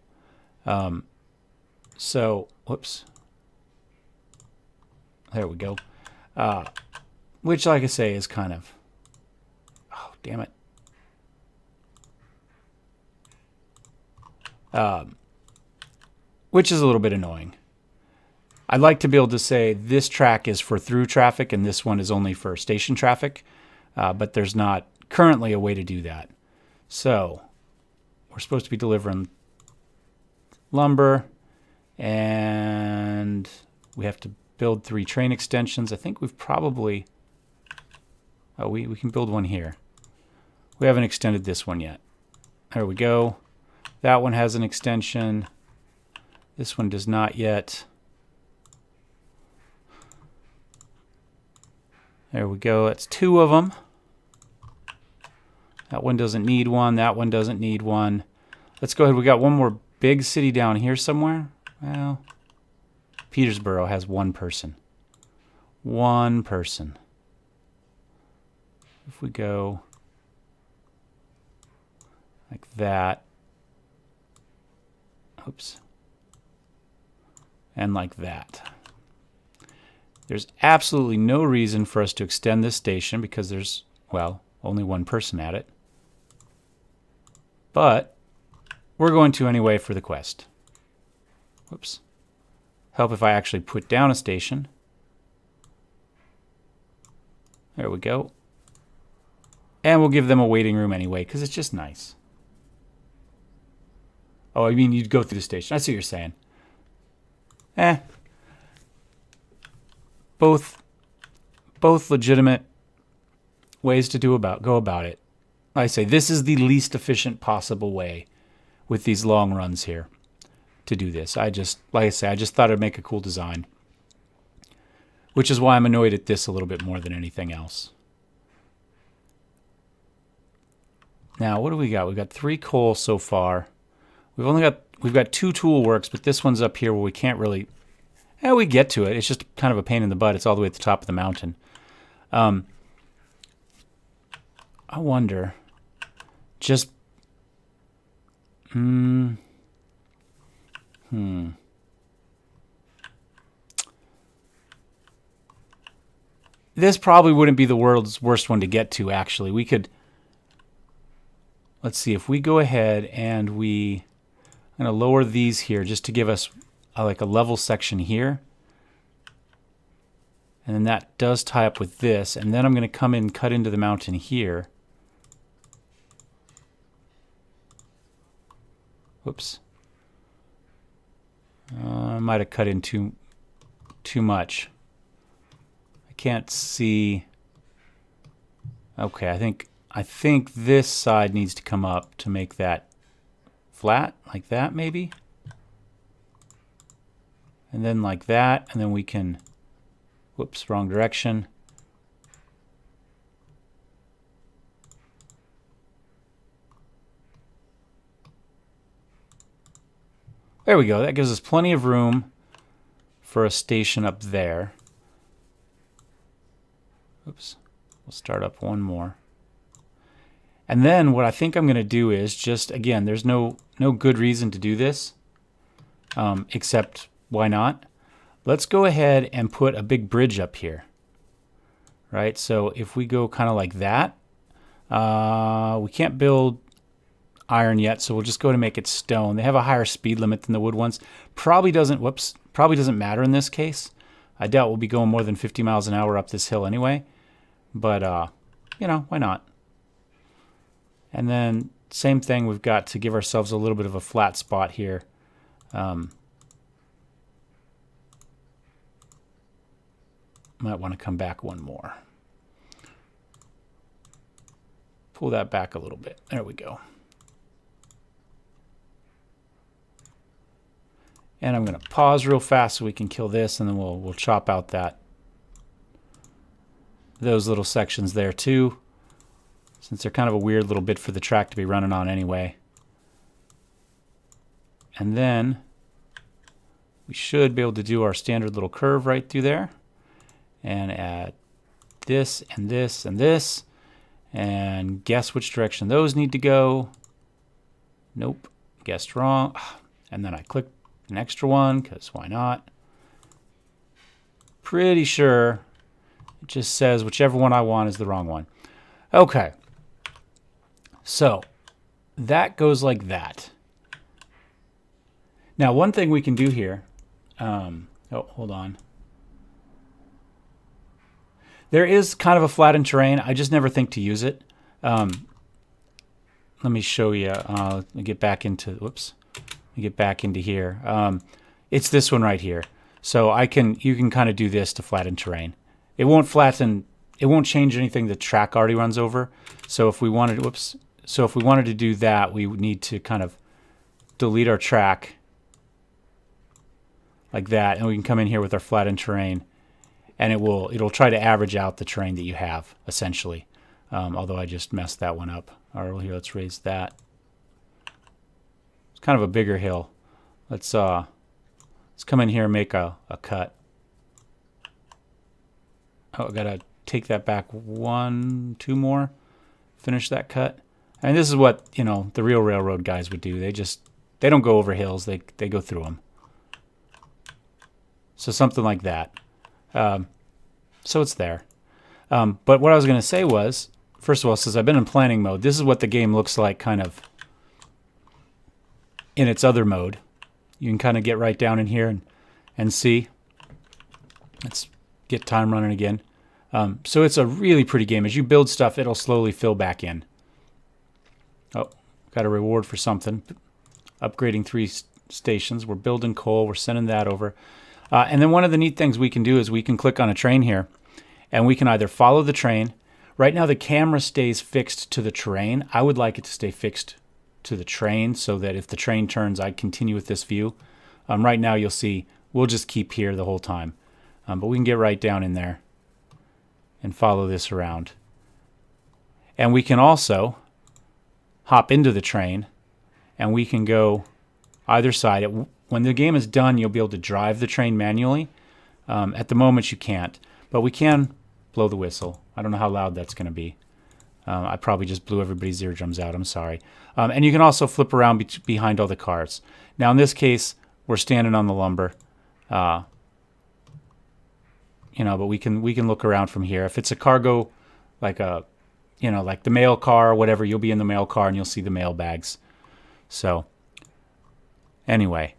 So, whoops. There we go. Which, like I say, is kind of... Oh, damn it. Which is a little bit annoying. I'd like to be able to say this track is for through traffic and this one is only for station traffic, but there's not currently a way to do that. So we're supposed to be delivering lumber, and we have to build 3 train extensions. I think we've probably... Oh, we can build one here. We haven't extended this one yet. There we go. That one has an extension. This one does not yet. There we go. That's 2 of them. That one doesn't need one. That one doesn't need one. Let's go ahead. We got one more big city down here somewhere. Well, Petersboro has 1 person. 1 person. If we go like that. Oops. And like that. There's absolutely no reason for us to extend this station because there's, well, only 1 person at it. But we're going to anyway for the quest. Whoops. Help if I actually put down a station. There we go. And we'll give them a waiting room anyway because it's just nice. Oh, I mean, you'd go through the station. I see what you're saying. Both legitimate ways to go about it. I say this is the least efficient possible way with these long runs here to do this. Like I say, I just thought it'd make a cool design, which is why I'm annoyed at this a little bit more than anything else. Now, what do we got? We've got 3 coal so far. We've got 2 tool works, but this one's up here where we can't really... we get to it. It's just kind of a pain in the butt. It's all the way at the top of the mountain. I wonder... Just... This probably wouldn't be the world's worst one to get to, actually. We could... Let's see, if we go ahead and I'm going to lower these here just to give us like a level section here. And then that does tie up with this. And then I'm going to come in and cut into the mountain here. Whoops. I might have cut in too much. I can't see. Okay, I think this side needs to come up to make that flat, like that maybe. And then like that, and then we can, whoops, wrong direction. There we go. That gives us plenty of room for a station up there. Oops. We'll start up one more. And then what I think I'm going to do is just, again, there's no good reason to do this, except why not? Let's go ahead and put a big bridge up here. Right? So if we go kind of like that, we can't build iron yet, so we'll just go to make it stone. They have a higher speed limit than the wood ones. Probably doesn't matter in this case. I doubt we'll be going more than 50 miles an hour up this hill anyway. But, you know, why not? And then same thing, we've got to give ourselves a little bit of a flat spot here. Might want to come back one more. Pull that back a little bit. There we go. And I'm going to pause real fast so we can kill this, and then we'll chop out those little sections there too, since they're kind of a weird little bit for the track to be running on anyway. And then we should be able to do our standard little curve right through there, and add this and this and this, and guess which direction those need to go. Nope, guessed wrong. And then I click an extra one, because why not? Pretty sure it just says whichever one I want is the wrong one. Okay, so that goes like that. Now one thing we can do here, oh, hold on. There is kind of a flattened terrain. I just never think to use it. Let me show you. Let me get back into, whoops. Let me get back into here. It's this one right here. So you can kind of do this to flatten terrain. It won't flatten, it won't change anything the track already runs over. So if we wanted, whoops. So if we wanted to do that, we would need to kind of delete our track like that, and we can come in here with our flattened terrain, and it'll try to average out the terrain that you have, essentially. Although I just messed that one up. All right, well, here, let's raise that. It's kind of a bigger hill. Let's come in here and make a cut. Oh, I gotta take that back 1, 2 more. Finish that cut. And this is what, you know, the real railroad guys would do. They don't go over hills. They go through them. So something like that. So it's there. But what I was going to say was, first of all, since I've been in planning mode, this is what the game looks like kind of in its other mode. You can kind of get right down in here and see. Let's get time running again. So it's a really pretty game. As you build stuff, it'll slowly fill back in. Oh, got a reward for something. Upgrading 3 stations. We're building coal. We're sending that over. And then one of the neat things we can do is we can click on a train here, and we can either follow the train. Right now the camera stays fixed to the terrain. I would like it to stay fixed to the train so that if the train turns, I continue with this view. Right now you'll see we'll just keep here the whole time. But we can get right down in there and follow this around. And we can also hop into the train, and we can go either side. When the game is done, you'll be able to drive the train manually. At the moment, you can't. But we can blow the whistle. I don't know how loud that's going to be. I probably just blew everybody's eardrums out. I'm sorry. And you can also flip around behind all the cars. Now, in this case, we're standing on the lumber. You know, but we can look around from here. If it's a cargo, like like the mail car or whatever, you'll be in the mail car and you'll see the mail bags. So, anyway.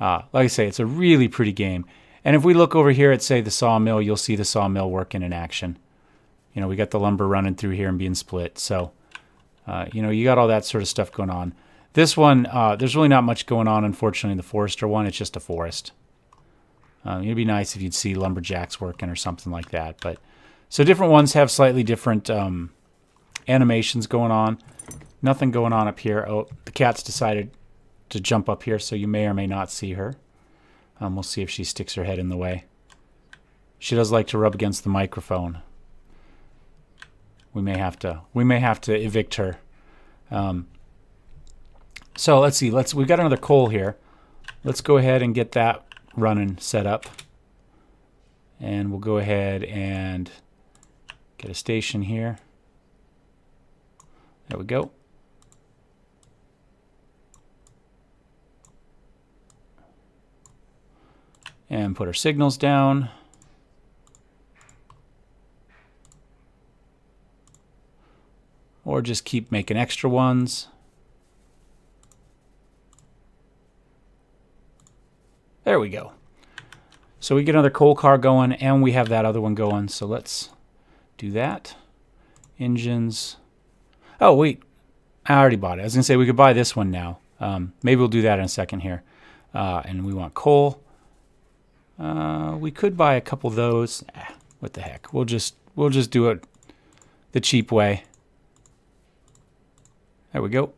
Like I say, it's a really pretty game. And if we look over here at, say, the sawmill, you'll see the sawmill working in action. You know, we got the lumber running through here and being split. So, you know, you got all that sort of stuff going on. This one, there's really not much going on, unfortunately, in the Forester one. It's just a forest. It'd be nice if you'd see lumberjacks working or something like that. But so different ones have slightly different animations going on. Nothing going on up here. Oh, the cat's decided to jump up here, so you may or may not see her. We'll see if she sticks her head in the way. She does like to rub against the microphone. We may have to evict her. So let's see. We've got another coal here. Let's go ahead and get that running, set up. And we'll go ahead and get a station here. There we go. And put our signals down. Or just keep making extra ones. There we go. So we get another coal car going, and we have that other one going. So let's do that. Engines. Oh, wait. I already bought it. I was going to say we could buy this one now. Maybe we'll do that in a second here. And we want coal. We could buy a couple of those. What the heck? We'll just do it the cheap way. There we go.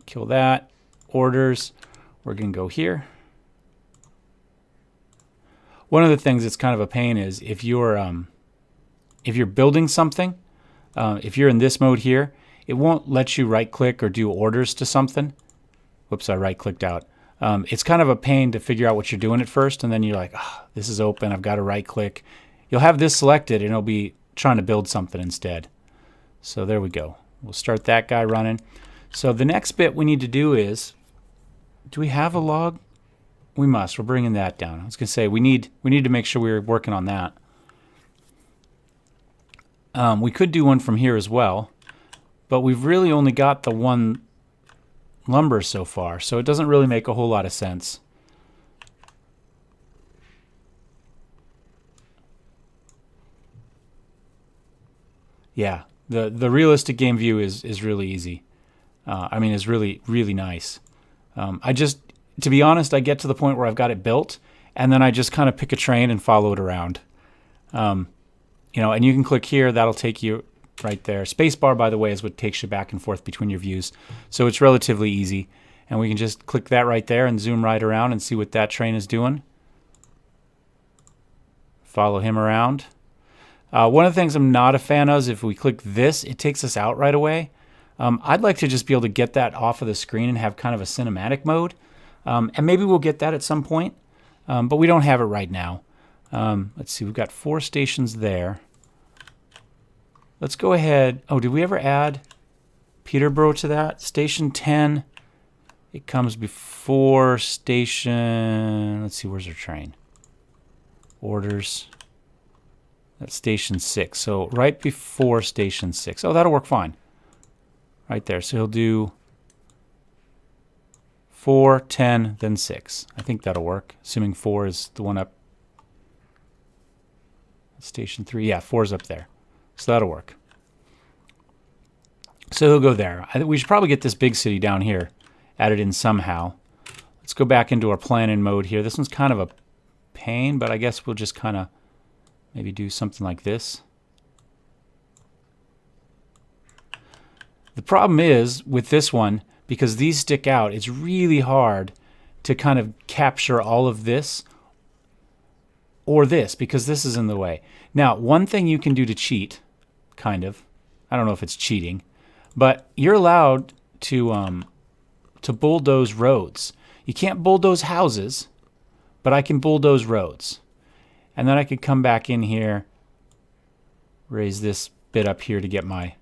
Kill that. Orders. We're going to go here. One of the things that's kind of a pain is if you're building something, if you're in this mode here, it won't let you right-click or do orders to something. Whoops, I right-clicked out. It's kind of a pain to figure out what you're doing at first, and then you're like, oh, this is open, I've got to right-click. You'll have this selected, and it'll be trying to build something instead. So there we go. We'll start that guy running. So the next bit we need to do is, do we have a log? We must. We're bringing that down. I was going to say we need to make sure we're working on that. We could do one from here as well, but we've really only got the one lumber so far, so it doesn't really make a whole lot of sense. Yeah, the realistic game view is really easy. I mean, is really, really nice. To be honest, I get to the point where I've got it built, and then I just kind of pick a train and follow it around. And you can click here. That'll take you right there. Spacebar, by the way, is what takes you back and forth between your views. So it's relatively easy. And we can just click that right there and zoom right around and see what that train is doing. Follow him around. One of the things I'm not a fan of is if we click this, it takes us out right away. I'd like to just be able to get that off of the screen and have kind of a cinematic mode. And maybe we'll get that at some point, but we don't have it right now. Let's see, we've got 4 stations there. Let's go ahead. Oh, did we ever add Peterborough to that? Station 10, it comes before station, let's see, where's our train? Orders. That's station 6, so right before station 6. Oh, that'll work fine. Right there, so he'll do 4, 10, then 6. I think that'll work, assuming 4 is the one up. Station 3, yeah, 4 is up there. So that'll work. So he'll go there. I think we should probably get this big city down here added in somehow. Let's go back into our planning mode here. This one's kind of a pain, but I guess we'll just kind of maybe do something like this. The problem is with this one, because these stick out, it's really hard to kind of capture all of this or this, because this is in the way. Now, one thing you can do to cheat, kind of, I don't know if it's cheating, but you're allowed to bulldoze roads. You can't bulldoze houses, but I can bulldoze roads. And then I could come back in here, raise this bit up here to get my...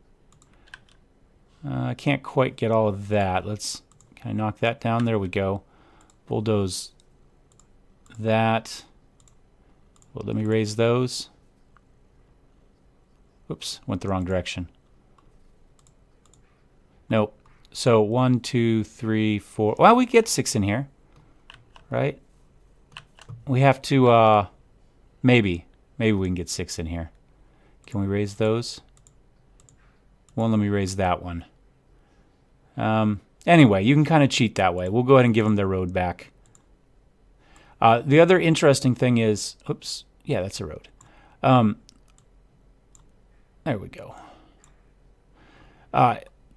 I can't quite get all of that. Can I knock that down? There we go. Bulldoze that. Well, let me raise those. Whoops, went the wrong direction. Nope. So 1, 2, 3, 4. Well, we get 6 in here, right? We have to, maybe we can get 6 in here. Can we raise those? Won't let me raise that one. Anyway, you can kind of cheat that way. We'll go ahead and give them their road back. The other interesting thing is, oops, yeah, that's a road. There we go.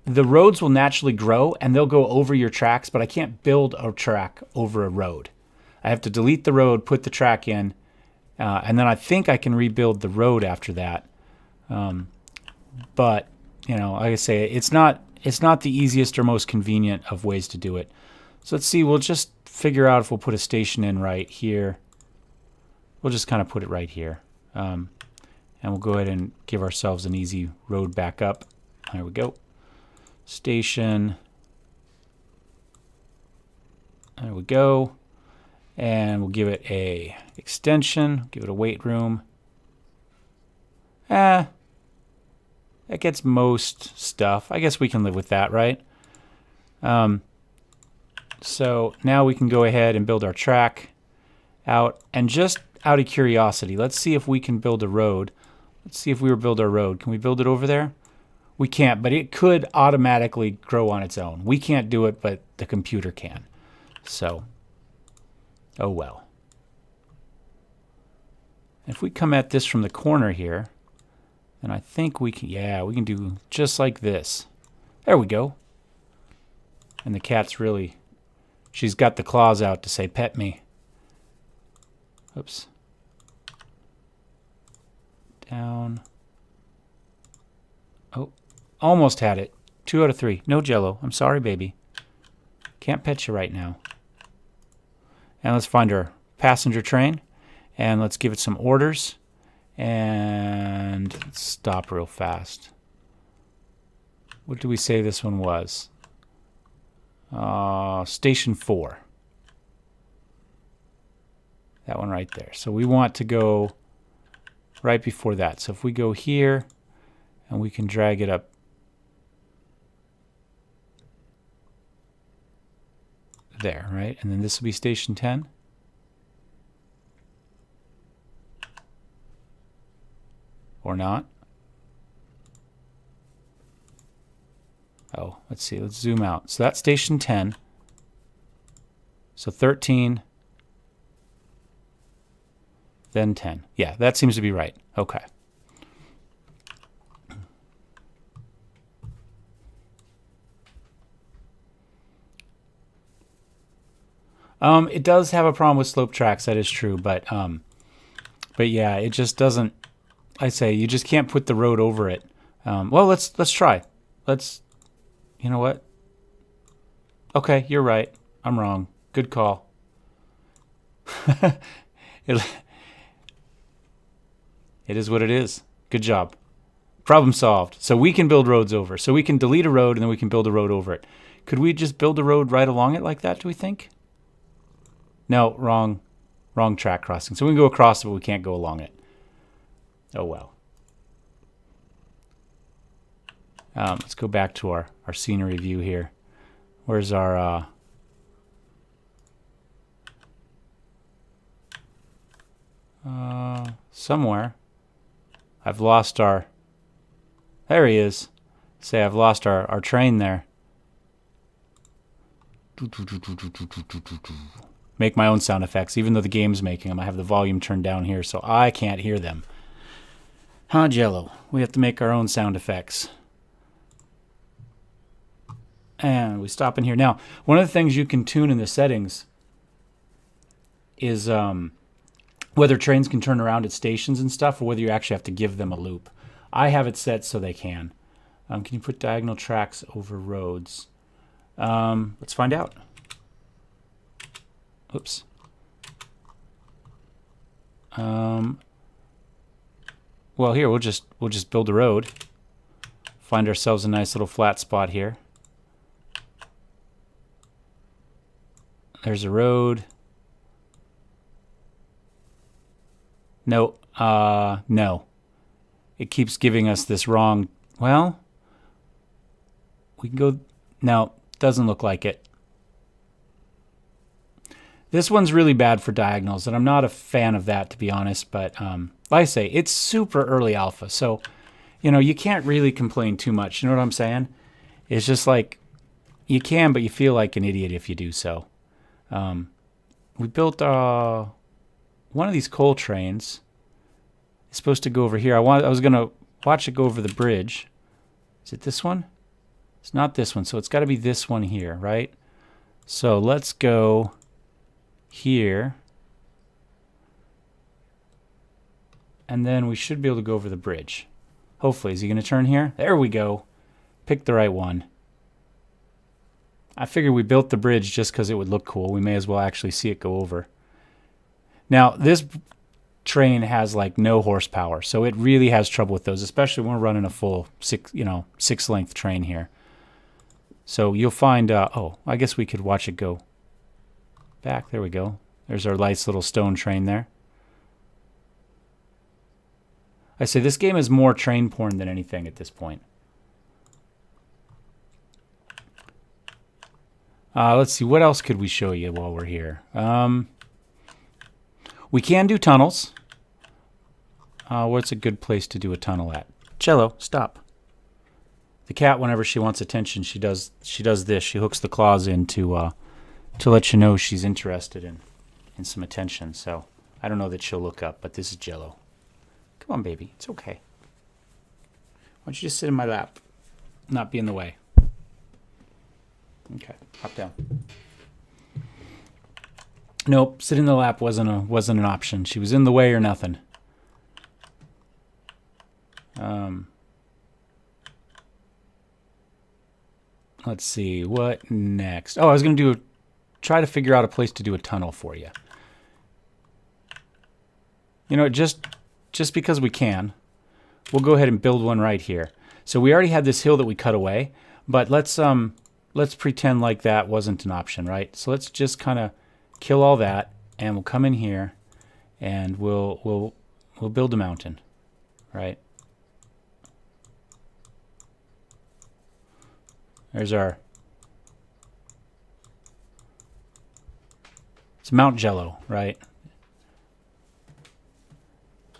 The roads will naturally grow, and they'll go over your tracks, but I can't build a track over a road. I have to delete the road, put the track in, and then I think I can rebuild the road after that. But, you know, like I say, it's not the easiest or most convenient of ways to do it. So let's see, we'll just figure out if we'll put a station in right here. We'll just kind of put it right here. And we'll go ahead and give ourselves an easy road back up. There we go. Station. There we go. And we'll give it a extension. Give it a weight room. That gets most stuff. I guess we can live with that, right? So now we can go ahead and build our track out. And just out of curiosity, let's see if we can build a road. Let's see if we build our road. Can we build it over there? We can't, but it could automatically grow on its own. We can't do it, but the computer can. So, oh well. If we come at this from the corner here, then I think we can, yeah, we can do just like this. There we go. And the cat's really, she's got the claws out to say, pet me. Oops. Down. Oh, almost had it. 2 out of 3. No jello. I'm sorry, baby. Can't pet you right now. And let's find our passenger train. And let's give it some orders. And let's stop real fast. What do we say this one was? Station 4. That one right there. So we want to go right before that. So if we go here, and we can drag it up there, right? And then this will be station 10. Or not. Oh, let's see. Let's zoom out. So that's station 10. So 13. Then 10. Yeah, that seems to be right. Okay. It does have a problem with slope tracks, that is true, but yeah, it just doesn't. I say you just can't put the road over it. Well, let's try. You know what? Okay, you're right. I'm wrong. Good call. It is what it is. Good job. Problem solved. So we can build roads over. So we can delete a road and then we can build a road over it. Could we just build a road right along it like that, do we think? No, wrong track crossing. So we can go across it, but we can't go along it. Oh well. Let's go back to our scenery view here. Where's our... somewhere. I've lost our... There he is. Say I've lost our train there. Make my own sound effects, even though the game's making them. I have the volume turned down here, so I can't hear them. Huh, Jello? We have to make our own sound effects. And we stop in here. Now, one of the things you can tune in the settings is whether trains can turn around at stations and stuff, or whether you actually have to give them a loop. I have it set so they can. Can you put diagonal tracks over roads? Let's find out. Oops. Well, here we'll just build a road. Find ourselves a nice little flat spot here. There's a road. No, no. It keeps giving us this wrong. Well, we can go. No, doesn't look like it. This one's really bad for diagonals, and I'm not a fan of that, to be honest. But like I say, it's super early alpha, so you can't really complain too much. You know what I'm saying? It's just like you can, but you feel like an idiot if you do so. we built one of these coal trains. It's supposed to go over here. I was going to watch it go over the bridge. Is it this one? It's not this one, so it's got to be this one here, right? So let's go here. And then we should be able to go over the bridge. Hopefully. Is he going to turn here? There we go. Pick the right one. I figured we built the bridge just because it would look cool. We may as well actually see it go over. Now, this train has like no horsepower, so it really has trouble with those, especially when we're running a full 6-length train here. So you'll find, oh, I guess we could watch it go back. There we go. There's our nice little stone train there. I say this game is more train porn than anything at this point. Let's see, what else could we show you while we're here? We can do tunnels. What's a good place to do a tunnel at? Cello, stop. The cat, whenever she wants attention, she does this. She hooks the claws in to let you know she's interested in some attention. So I don't know that she'll look up, but this is Jello. Come on, baby. It's okay. Why don't you just sit in my lap? Not be in the way. Okay, hop down. Nope, sit in the lap wasn't an option. She was in the way or nothing. Let's see, what next? Oh, I was going to try to figure out a place to do a tunnel for you. You know, just because we can, we'll go ahead and build one right here. So we already had this hill that we cut away, but let's pretend like that wasn't an option, right? So let's just kind of kill all that, and we'll come in here, and we'll build a mountain, right? There's our. It's Mount Jello, right?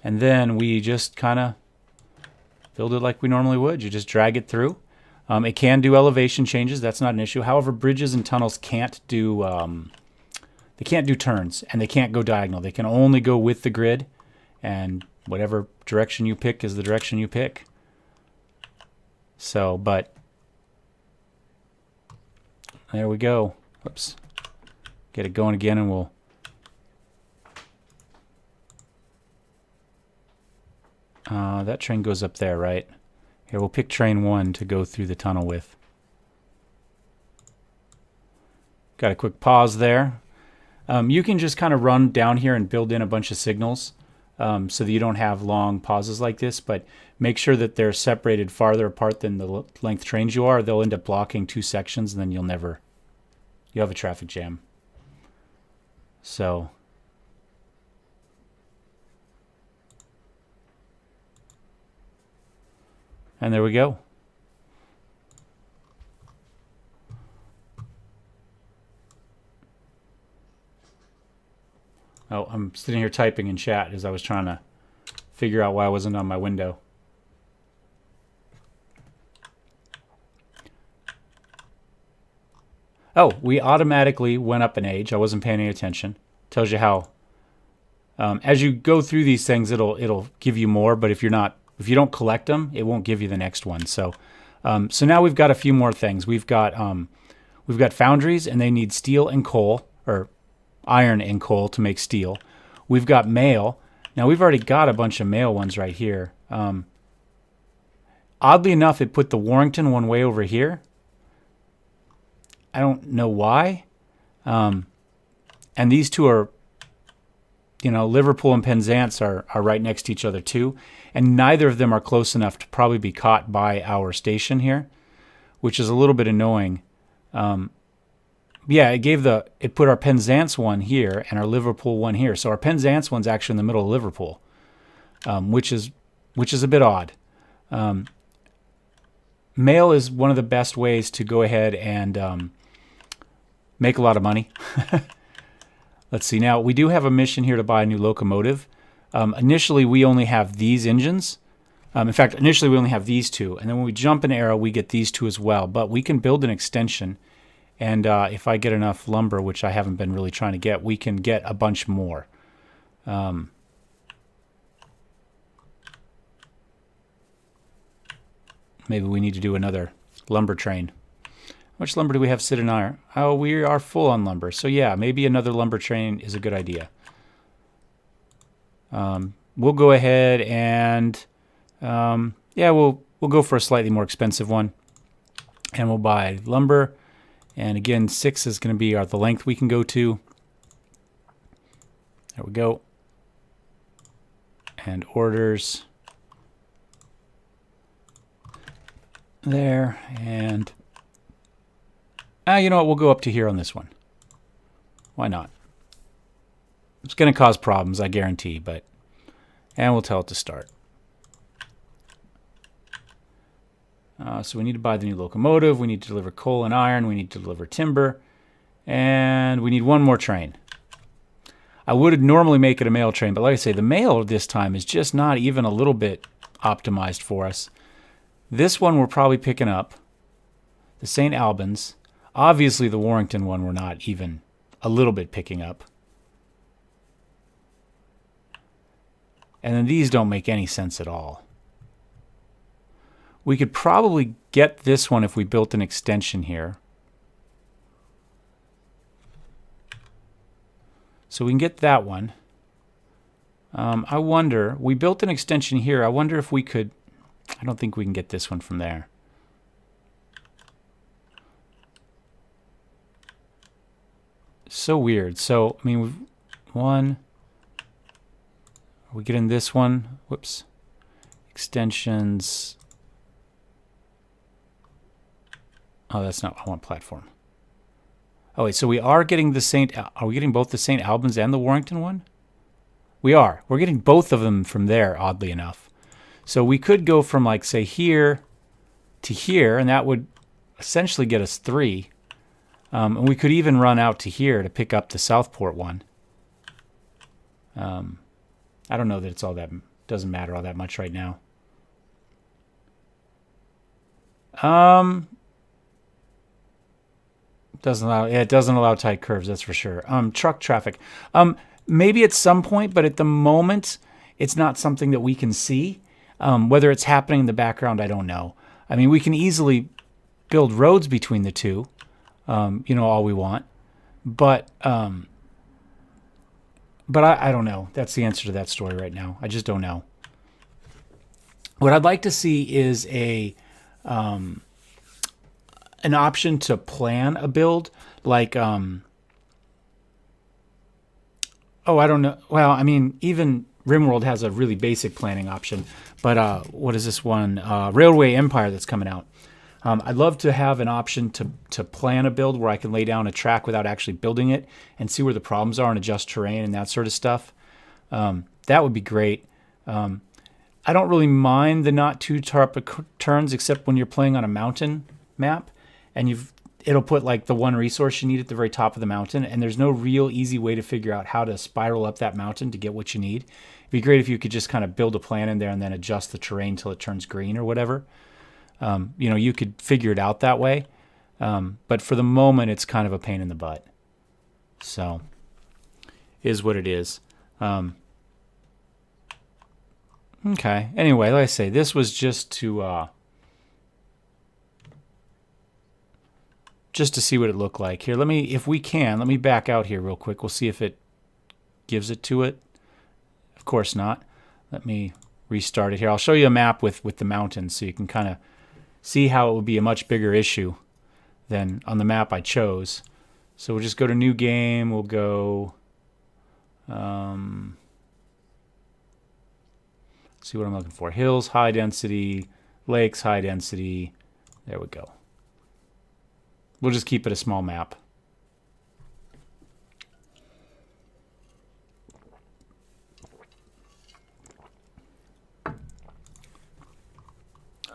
And then we just kind of build it like we normally would. You just drag it through. It can do elevation changes. That's not an issue. However, bridges and tunnels can't do they can't do turns, and they can't go diagonal. They can only go with the grid, and whatever direction you pick is the direction you pick. So, but there we go. Whoops. Get it going again, and we'll. That train goes up there, right? Here, we'll pick train 1 to go through the tunnel with. Got a quick pause there. You can just kind of run down here and build in a bunch of signals so that you don't have long pauses like this, but make sure that they're separated farther apart than the length trains you are. They'll end up blocking 2 sections, and then you'll have a traffic jam. So. And there we go. Oh, I'm sitting here typing in chat as I was trying to figure out why I wasn't on my window. Oh, we automatically went up an age. I wasn't paying any attention. Tells you how. As you go through these things, it'll give you more, but if you don't collect them, it won't give you the next one. So, so now we've got a few more things. We've got foundries, and they need steel and coal, or iron and coal to make steel. We've got mail. Now we've already got a bunch of mail ones right here. Oddly enough, it put the Warrington one way over here. I don't know why. And these two are, Liverpool and Penzance are right next to each other too. And neither of them are close enough to probably be caught by our station here, which is a little bit annoying. Yeah, it put our Penzance one here and our Liverpool one here. So our Penzance one's actually in the middle of Liverpool, which is a bit odd. Mail is one of the best ways to go ahead and make a lot of money. Let's see. Now, we do have a mission here to buy a new locomotive. Initially, we only have these engines. In fact, initially, we only have these two. And then when we jump an arrow, we get these two as well. But we can build an extension And if I get enough lumber, which I haven't been really trying to get, we can get a bunch more. Maybe we need to do another lumber train. How much lumber do we have sitting on our... Oh, we are full on lumber. So yeah, maybe another lumber train is a good idea. We'll go ahead and... yeah, we'll go for a slightly more expensive one. And we'll buy lumber. And again, 6 is going to be the length we can go to. There we go. And orders. There. And you know what? We'll go up to here on this one. Why not? It's going to cause problems, I guarantee. But and we'll tell it to start. So we need to buy the new locomotive. We need to deliver coal and iron. We need to deliver timber. And we need one more train. I would normally make it a mail train, but like I say, the mail this time is just not even a little bit optimized for us. This one we're probably picking up. The St. Albans. Obviously the Warrington one we're not even a little bit picking up. And then these don't make any sense at all. We could probably get this one if we built an extension here. So we can get that one. I wonder, we built an extension here. I wonder if we could, I don't think we can get this one from there. So weird. So, I mean, we've one. Are we getting this one? Whoops. Extensions. Oh, that's not, I want platform. Oh, wait, so we are getting the are we getting both the St. Albans and the Warrington one? We are. We're getting both of them from there, oddly enough. So we could go from, like, say, here to here, and that would essentially get us 3. And we could even run out to here to pick up the Southport one. I don't know that it's all that, doesn't matter all that much right now. It doesn't allow tight curves, that's for sure. Truck traffic. Maybe at some point, but at the moment, it's not something that we can see. Whether it's happening in the background, I don't know. I mean, we can easily build roads between the two, you know, all we want. But I don't know. That's the answer to that story right now. I just don't know. What I'd like to see is an option to plan a build, like, oh, I don't know. Well, I mean, even RimWorld has a really basic planning option, but what is this one? Railway Empire that's coming out. I'd love to have an option to plan a build where I can lay down a track without actually building it and see where the problems are and adjust terrain and that sort of stuff. That would be great. I don't really mind the not too sharp turns except when you're playing on a mountain map. And it'll put like the one resource you need at the very top of the mountain, and there's no real easy way to figure out how to spiral up that mountain to get what you need. It'd be great if you could just kind of build a plan in there and then adjust the terrain till it turns green or whatever. You know, you could figure it out that way. But for the moment, it's kind of a pain in the butt. So, is what it is. Okay. Anyway, like I say, this was just to see what it looked like. Here, if we can, let me back out here real quick. We'll see if it gives it to it. Of course not. Let me restart it here. I'll show you a map with the mountains so you can kind of see how it would be a much bigger issue than on the map I chose. So we'll just go to new game. We'll go, see what I'm looking for. Hills, high density, lakes, high density. There we go. We'll just keep it a small map.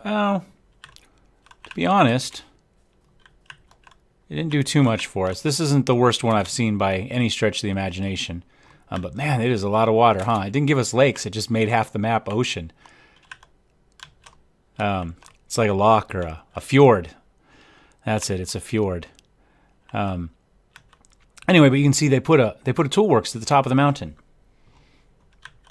Well, to be honest, it didn't do too much for us. This isn't the worst one I've seen by any stretch of the imagination. But man, it is a lot of water, huh? It didn't give us lakes. It just made half the map ocean. It's like a loch or a fjord. That's it. It's a fjord. Anyway, but you can see they put a toolworks at the top of the mountain.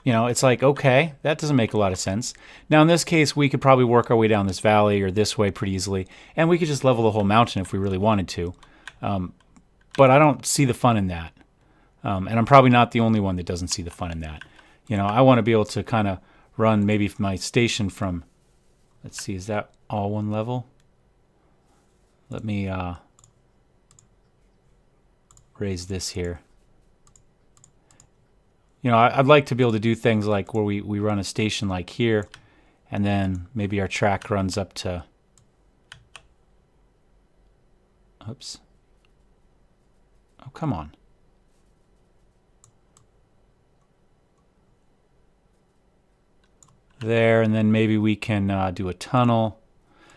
You know, it's like, okay, that doesn't make a lot of sense. Now, in this case, we could probably work our way down this valley or this way pretty easily, and we could just level the whole mountain if we really wanted to. But I don't see the fun in that. And I'm probably not the only one that doesn't see the fun in that. You know, I want to be able to kind of run maybe my station from, let's see, is that all one level? Let me raise this here. You know, I'd like to be able to do things like where we run a station like here, and then maybe our track runs up to, oops. Oh, come on. There, and then maybe we can do a tunnel.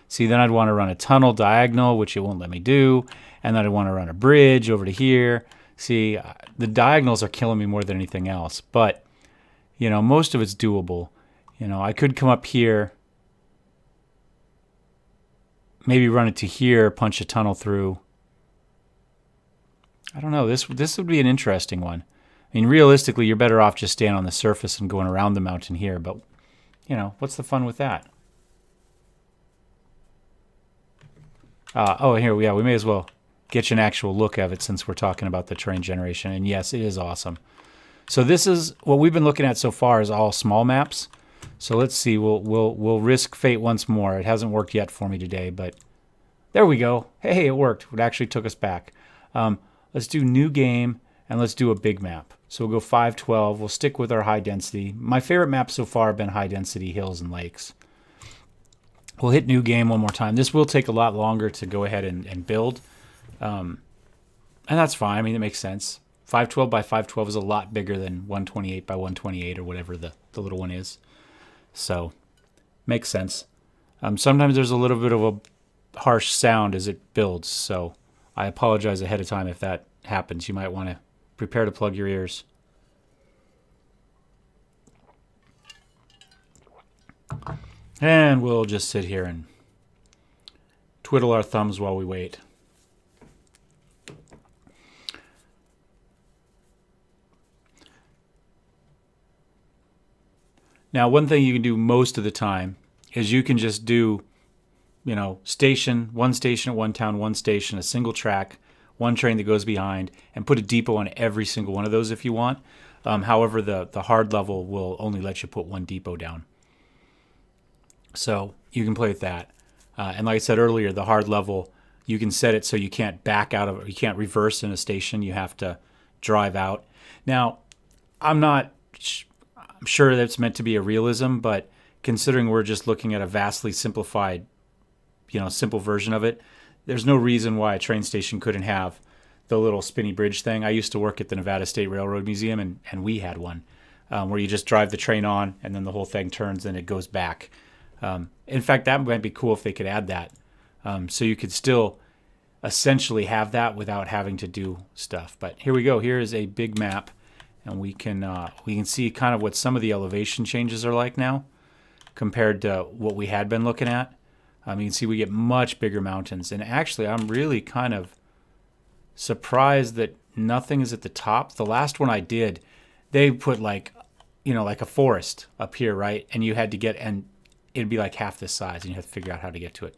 See, then I'd want to run a tunnel diagonal, which it won't let me do, and then I'd want to run a bridge over to here. See, the diagonals are killing me more than anything else, but, you know, most of it's doable. You know, I could come up here, maybe run it to here, punch a tunnel through. I don't know, this would be an interesting one. I mean, realistically, you're better off just staying on the surface and going around the mountain here, but, you know, what's the fun with that? Oh, here, yeah, we may as well get you an actual look of it since we're talking about the terrain generation. And yes, it is awesome. So this is what we've been looking at so far is all small maps. So let's see, we'll risk fate once more. It hasn't worked yet for me today, but there we go. Hey, it worked. It actually took us back. Let's do new game and let's do a big map. So we'll go 512. We'll stick with our high density. My favorite maps so far have been high density hills and lakes. We'll hit new game one more time. This will take a lot longer to go ahead and build. And that's fine. I mean, it makes sense. 512 by 512 is a lot bigger than 128 by 128 or whatever the little one is. So, makes sense. Sometimes there's a little bit of a harsh sound as it builds, so I apologize ahead of time if that happens. You might want to prepare to plug your ears. And we'll just sit here and twiddle our thumbs while we wait. Now, one thing you can do most of the time is you can just do, you know, one station at one town, one station, a single track, one train that goes behind, and put a depot on every single one of those if you want. However, the hard level will only let you put one depot down. So you can play with that. And like I said earlier, the hard level, you can set it so you can't back out of it. You can't reverse in a station. You have to drive out. Now, I'm sure that's meant to be a realism, but considering we're just looking at a vastly simplified, you know, simple version of it, there's no reason why a train station couldn't have the little spinny bridge thing. I used to work at the Nevada State Railroad Museum, and we had one where you just drive the train on, and then the whole thing turns and it goes back. In fact, that might be cool if they could add that. So you could still essentially have that without having to do stuff. But here we go. Here is a big map. And we can see kind of what some of the elevation changes are like now compared to what we had been looking at. You can see we get much bigger mountains. And actually, I'm really kind of surprised that nothing is at the top. The last one I did, they put like, you know, like a forest up here, right? And you had to get, and it'd be like half this size, and you have to figure out how to get to it.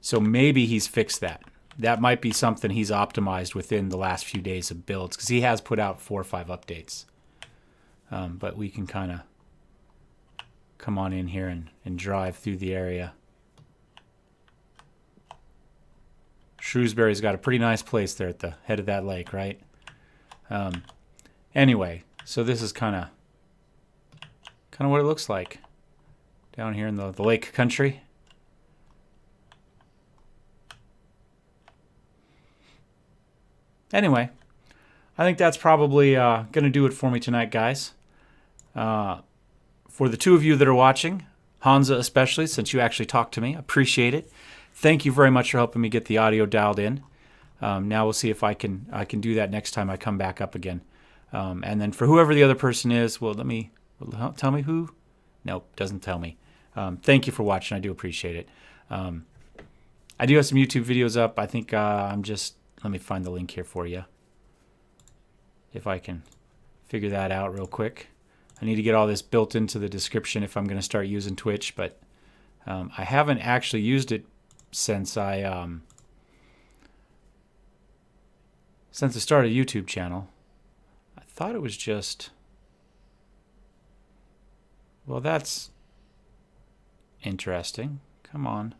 So maybe he's fixed that. That might be something he's optimized within the last few days of builds, because he has put out 4 or 5 updates. But we can kind of come on in here and drive through the area. Shrewsbury's got a pretty nice place there at the head of that lake, right? Anyway, so this is kind of what it looks like down here in the lake country. Anyway, I think that's probably going to do it for me tonight, guys. For the 2 of you that are watching, Hansa especially, since you actually talked to me, appreciate it. Thank you very much for helping me get the audio dialed in. Now we'll see if I can do that next time I come back up again. And then for whoever the other person is, well, tell me who? Nope, doesn't tell me. Thank you for watching. I do appreciate it. I do have some YouTube videos up. I think I'm just Let me find the link here for you. If I can figure that out real quick. I need to get all this built into the description if I'm going to start using Twitch, but I haven't actually used it since I started a YouTube channel. I thought it was just... Well, that's interesting. Come on.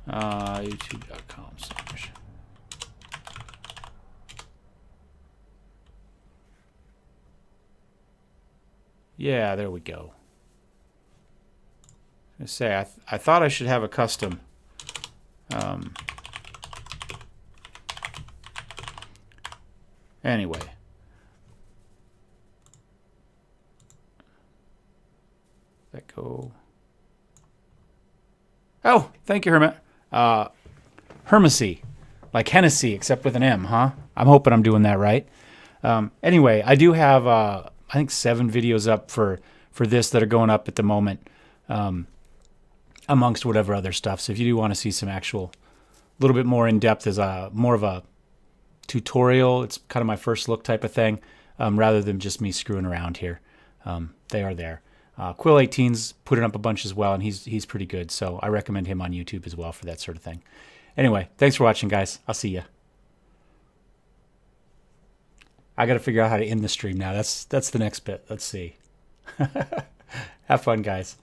YouTube.com/. Yeah, there we go. I was gonna say, I thought I should have a custom. Anyway. Let go. Oh, thank you, Hermit. Hermesy. Like Hennessy, except with an M, huh? I'm hoping I'm doing that right. Anyway, I do have, I think 7 videos up for this that are going up at the moment, amongst whatever other stuff. So if you do want to see some actual, a little bit more in-depth as more of a tutorial, it's kind of my first look type of thing, rather than just me screwing around here. They are there. Quill 18's putting up a bunch as well, and he's pretty good, so I recommend him on YouTube as well for that sort of thing. Anyway, thanks for watching, guys. I'll see ya. I got to figure out how to end the stream now. That's the next bit. Let's see. Have fun, guys.